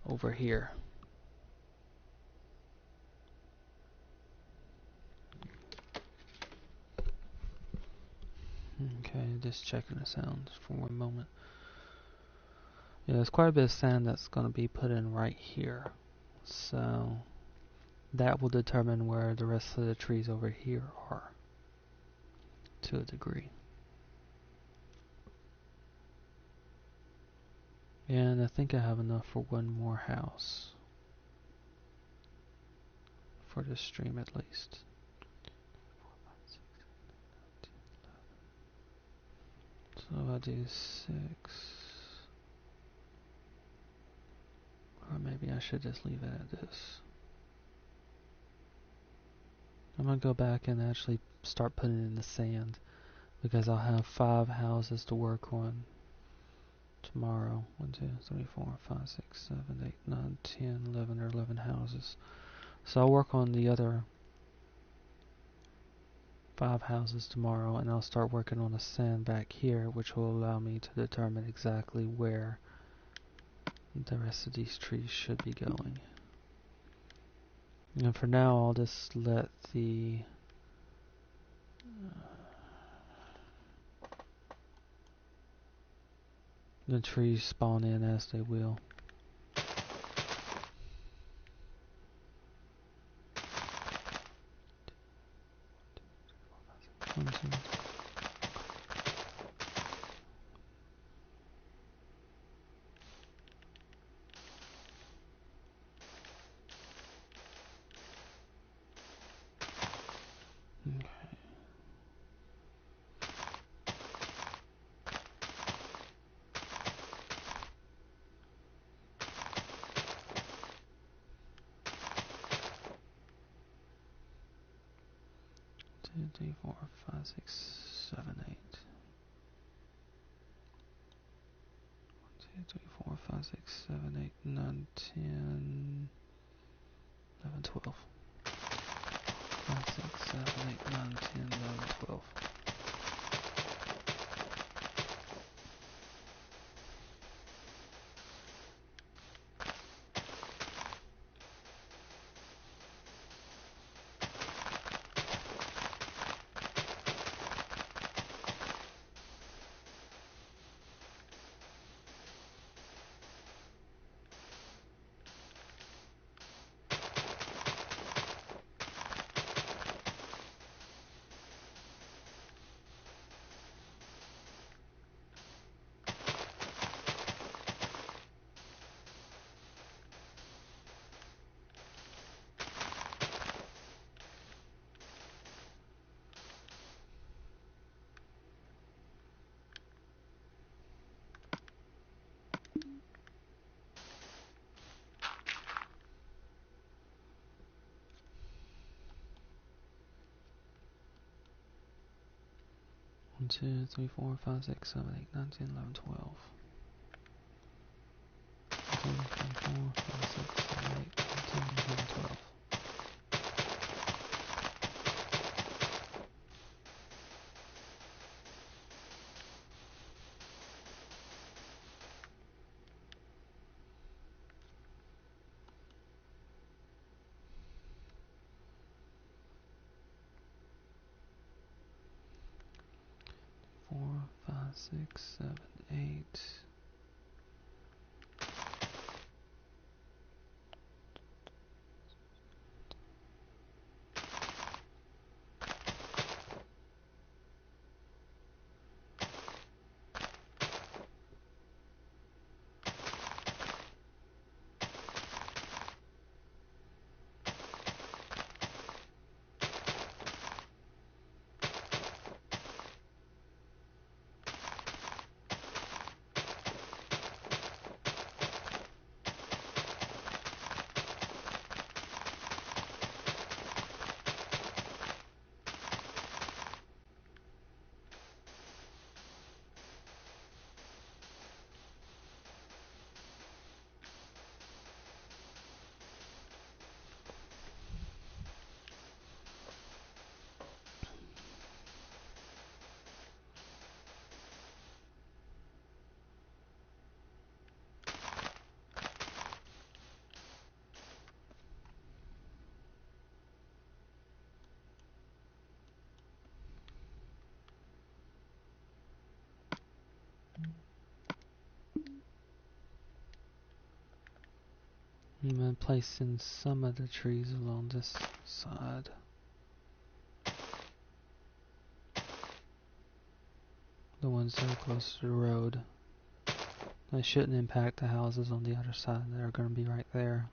over here. just checking the sounds for one moment. Yeah, there's quite a bit of sand that's going to be put in right here. So that will determine where the rest of the trees over here are, to a degree. And I think I have enough for one more house. For this stream at least. So I'll do 6. Or maybe I should just leave it at this. I'm going to go back and actually start putting in the sand. Because I'll have 5 houses to work on tomorrow. 1, 2, 3, 4, 5, 6, 7, 8, 9, 10, 11 or 11 houses. So I'll work on the other 5 houses tomorrow, and I'll start working on the sand back here, which will allow me to determine exactly where the rest of these trees should be going. And for now, I'll just let the trees spawn in as they will. One, two. Okay. 2, 3, 4, 5, 6, 7, 8. 1, 2, 3, 4, 5, 6, 7, 8, 9, 10, 11, 12. 5, 6, 7, 8, 9, 10, 11, 12. One, 2, 3, 4, 5, 6, 7, 8, 9, 10, 11, 12. 1, 2, 3, 4, 5, 6, 7, 8, 9, 10, 11, 12. 4, 5, 6, 7, 8. I'm going to place in some of the trees along this side. The ones that are close to the road. They shouldn't impact the houses on the other side. They're going to be right there.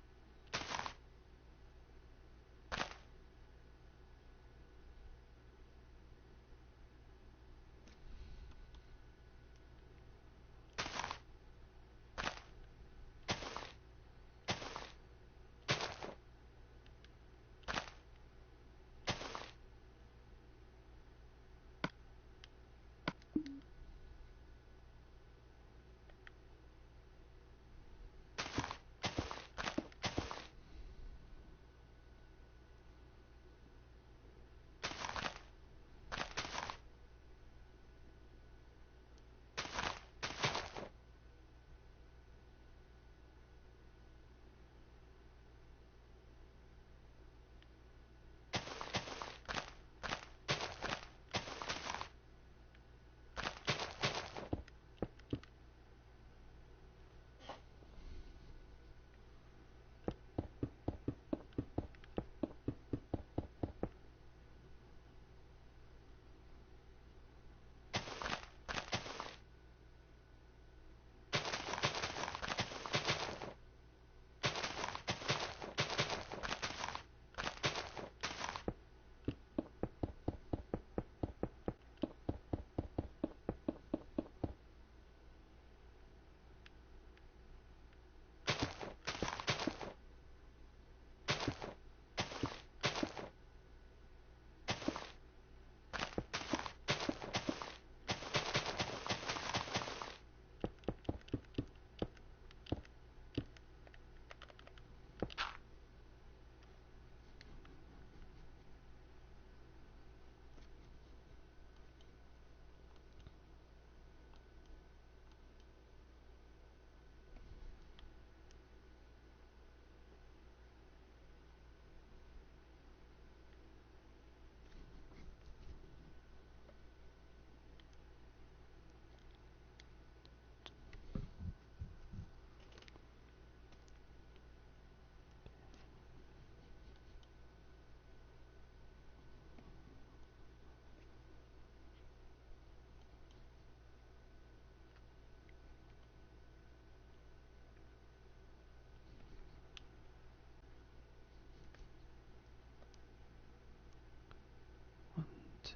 Two,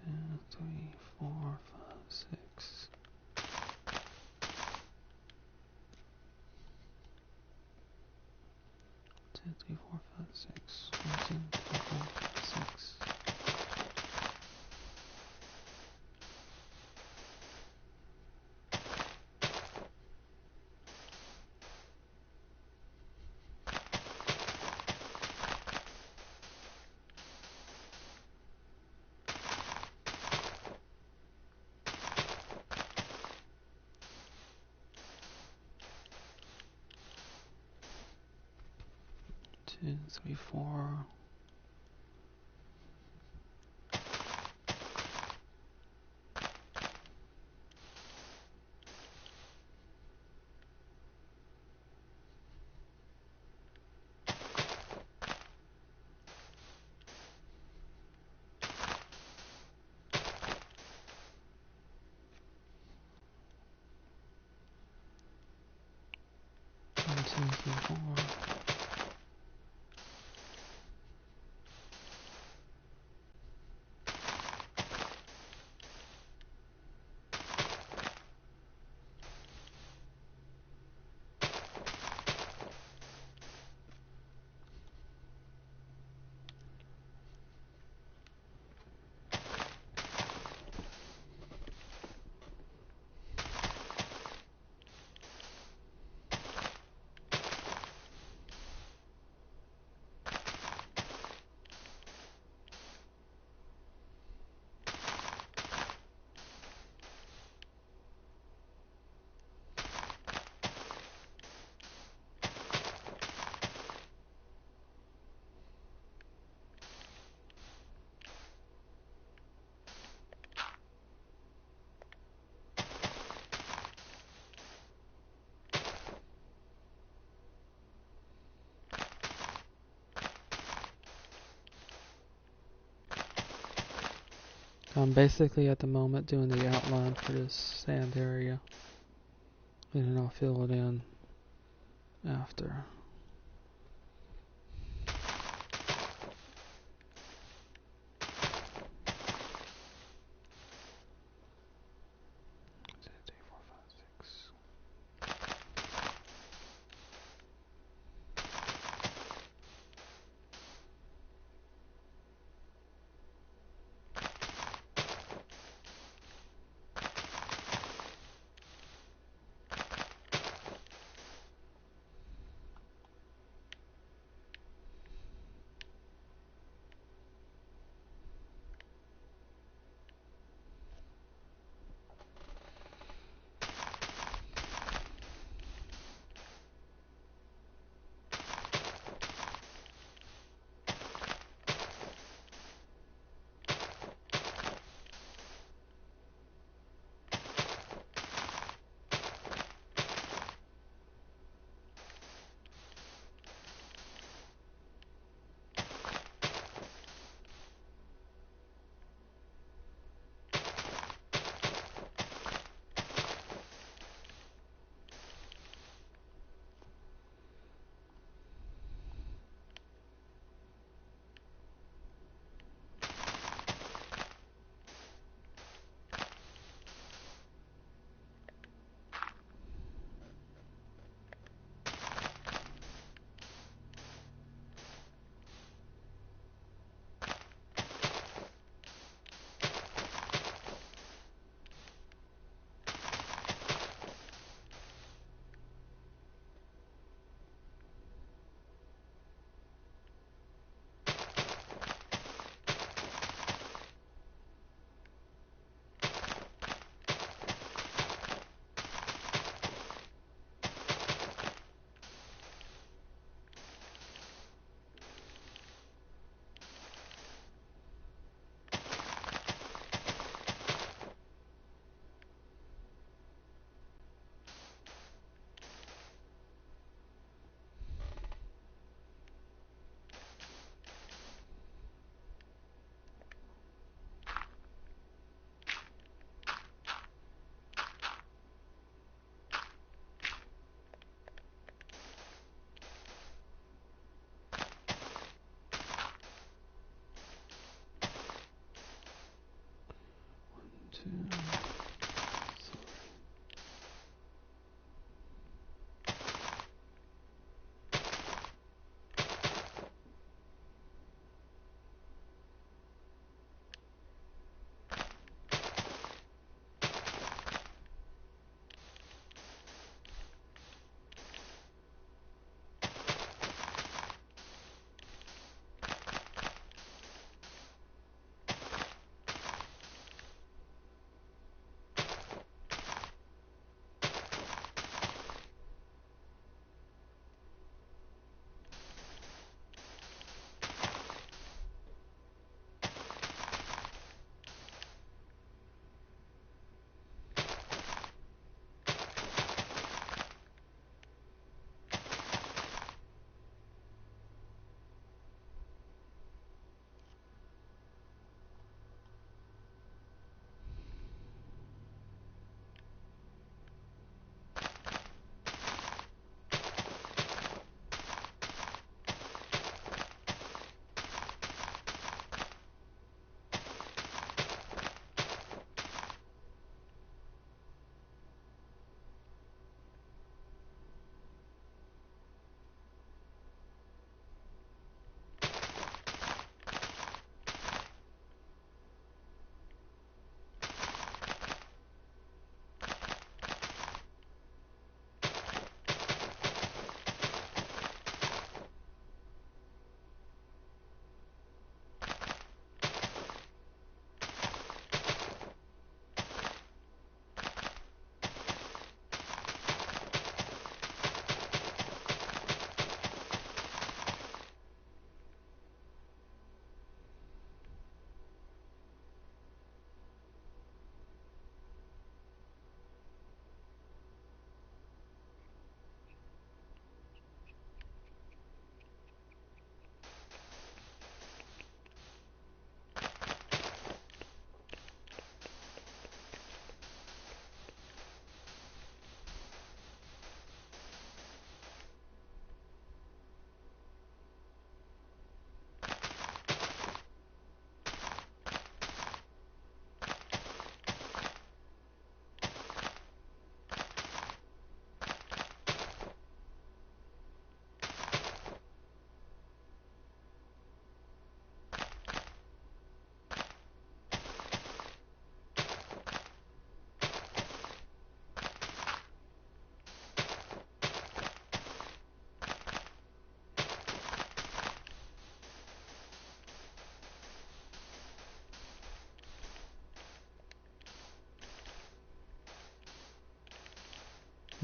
three, four, five, six. 2, 3, 4, 5, 6. 1, 2, 3, 4, 5, 6. Two, three, four. One, two, three, four. 1, I'm basically at the moment doing the outline for this sand area, and then I'll fill it in after.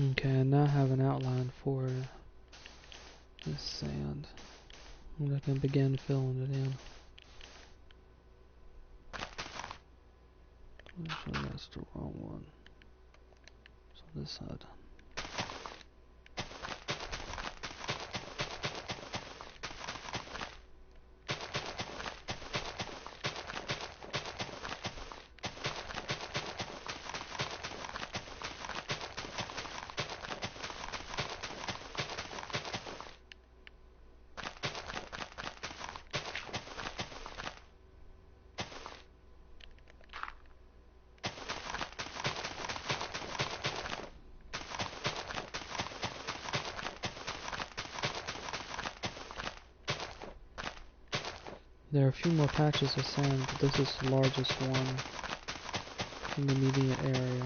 Okay, I now have an outline for this sand. I'm going to begin filling it in. Actually, that's the wrong one. It's on this side. There are a few more patches of sand, but this is the largest one in the immediate area.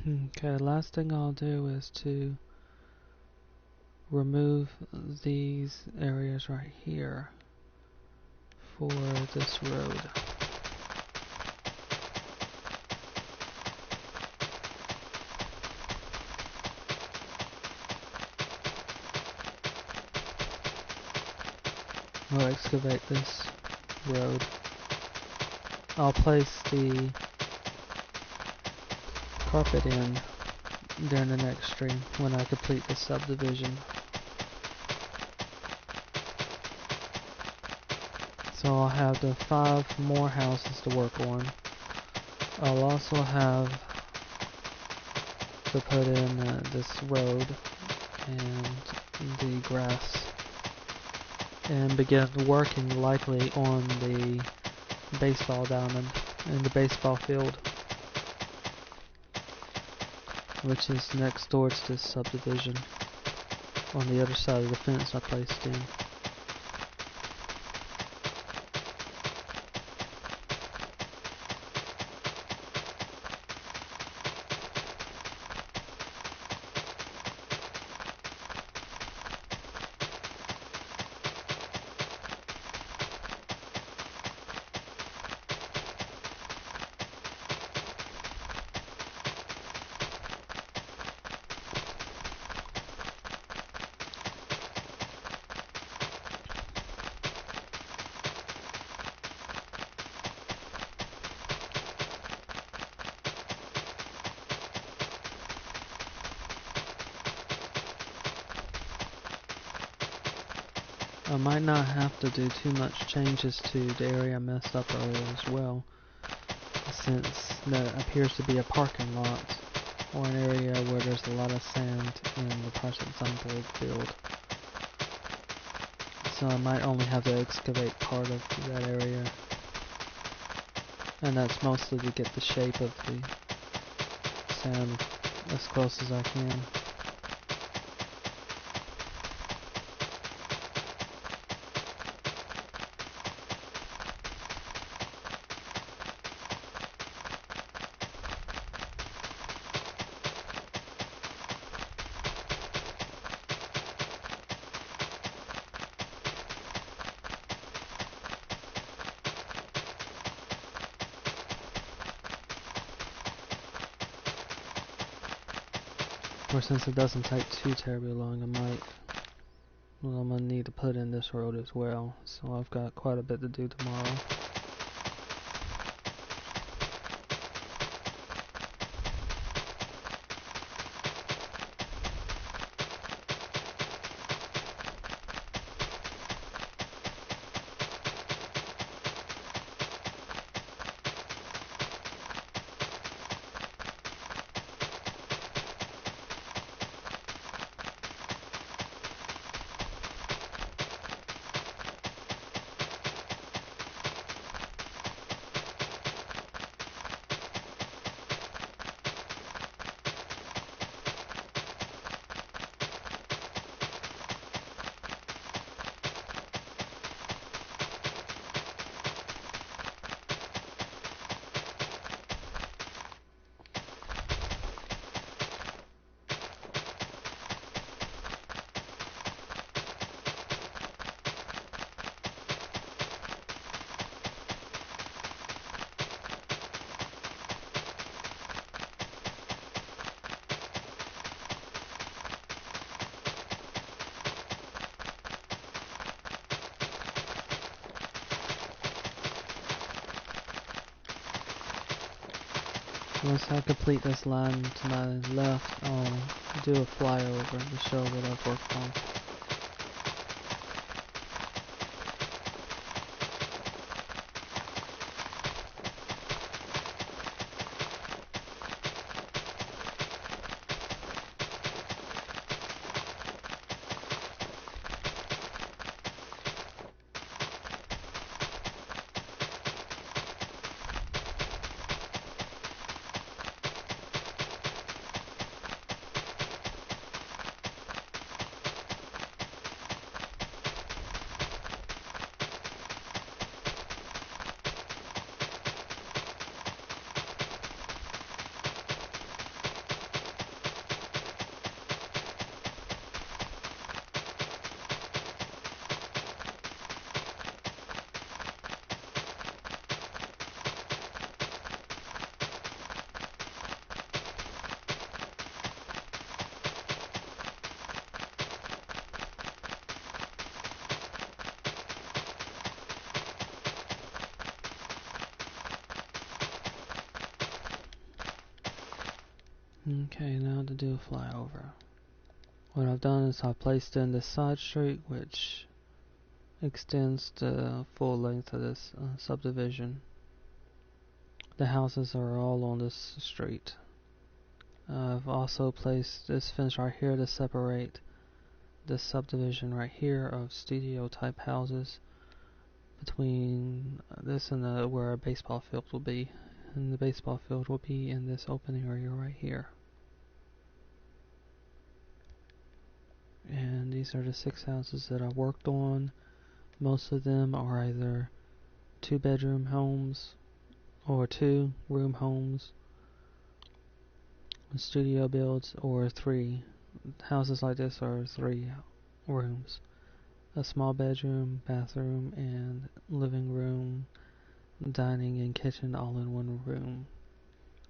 Okay, the last thing I'll do is to remove these areas right here for this road. We'll excavate this road. I'll place the carpet in during the next stream when I complete this subdivision. So I'll have the 5 more houses to work on. I'll also have to put in this road and the grass and begin working likely on the baseball diamond and the baseball field, which is next door to this subdivision on the other side of the fence I placed in. I might not have to do too much changes to the area I messed up earlier as well, since that appears to be a parking lot or an area where there's a lot of sand in the Project Zomboid build. So I might only have to excavate part of that area, and that's mostly to get the shape of the sand as close as I can. Or since it doesn't take too terribly long, I'm gonna need to put in this road as well. So I've got quite a bit to do tomorrow. Once I complete this line to my left, I'll do a flyover to show what I've worked on. Okay, now to do a flyover. What I've done is I've placed in this side street, which extends the full length of this subdivision. The houses are all on this street. I've also placed this fence right here to separate this subdivision right here of studio type houses between this and where a baseball field will be. And the baseball field will be in this open area right here. And these are the 6 houses that I worked on. Most of them are either 2-bedroom homes or 2-room homes, studio builds, or 3. Houses like this are 3 rooms. A small bedroom, bathroom, and living room, dining, and kitchen all in one room.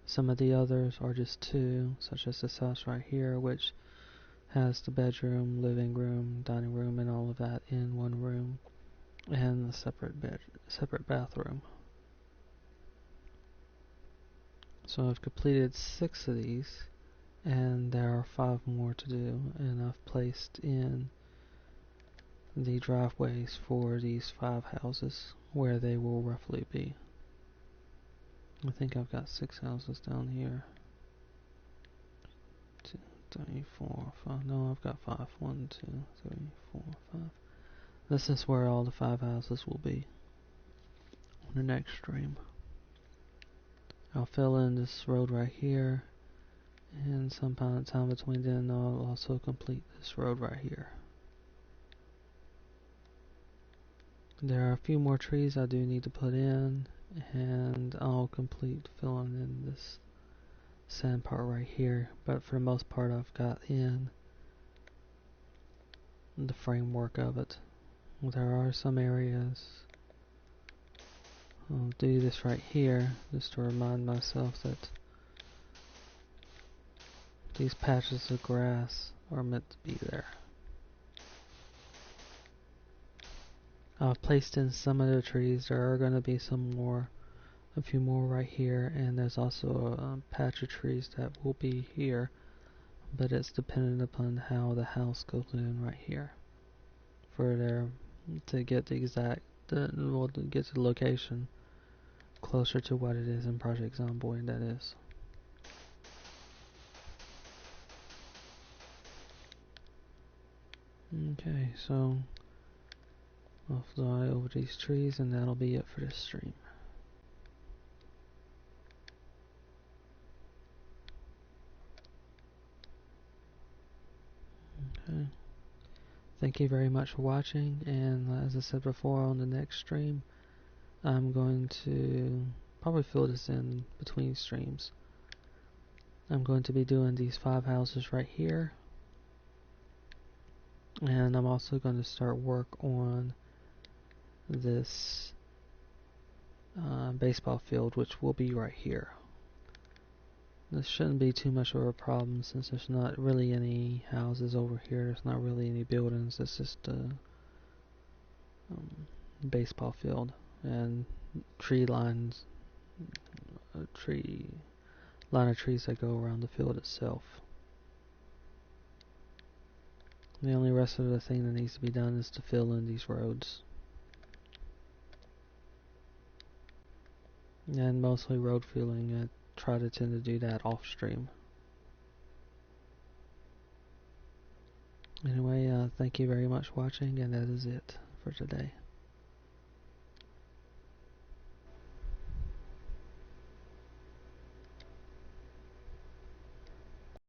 Some of the others are just 2, such as this house right here, which has the bedroom, living room, dining room, and all of that in one room, and a separate bathroom. So I've completed 6 of these, and there are 5 more to do, and I've placed in the driveways for these 5 houses where they will roughly be. I think I've got 6 houses down here. 2, 3, 4, 5. No, I've got 5. 1, 2, 3, 4, 5. This is where all the 5 houses will be on the next stream. I'll fill in this road right here, and some time between then I'll also complete this road right here. There are a few more trees I do need to put in, and I'll complete filling in this sand part right here, but for the most part I've got in the framework of it. There are some areas I'll do this right here just to remind myself that these patches of grass are meant to be there. I've placed in some of the trees. There are going to be a few more right here, and there's also a patch of trees that will be here, but it's dependent upon how the house goes in right here for there to get the exact to get the location closer to what it is in Project Zomboid, that is. Okay, so I'll fly over these trees, and that'll be it for this stream. Okay. Thank you very much for watching, and as I said before, on the next stream I'm going to probably fill this in between streams. I'm going to be doing these 5 houses right here, and I'm also going to start work on this baseball field, which will be right here. This shouldn't be too much of a problem since there's not really any houses over here. There's not really any buildings. It's just a baseball field and tree lines, line of trees that go around the field itself. The only rest of the thing that needs to be done is to fill in these roads. And mostly road filling. I try to tend to do that off stream. Anyway, thank you very much for watching, and that is it for today.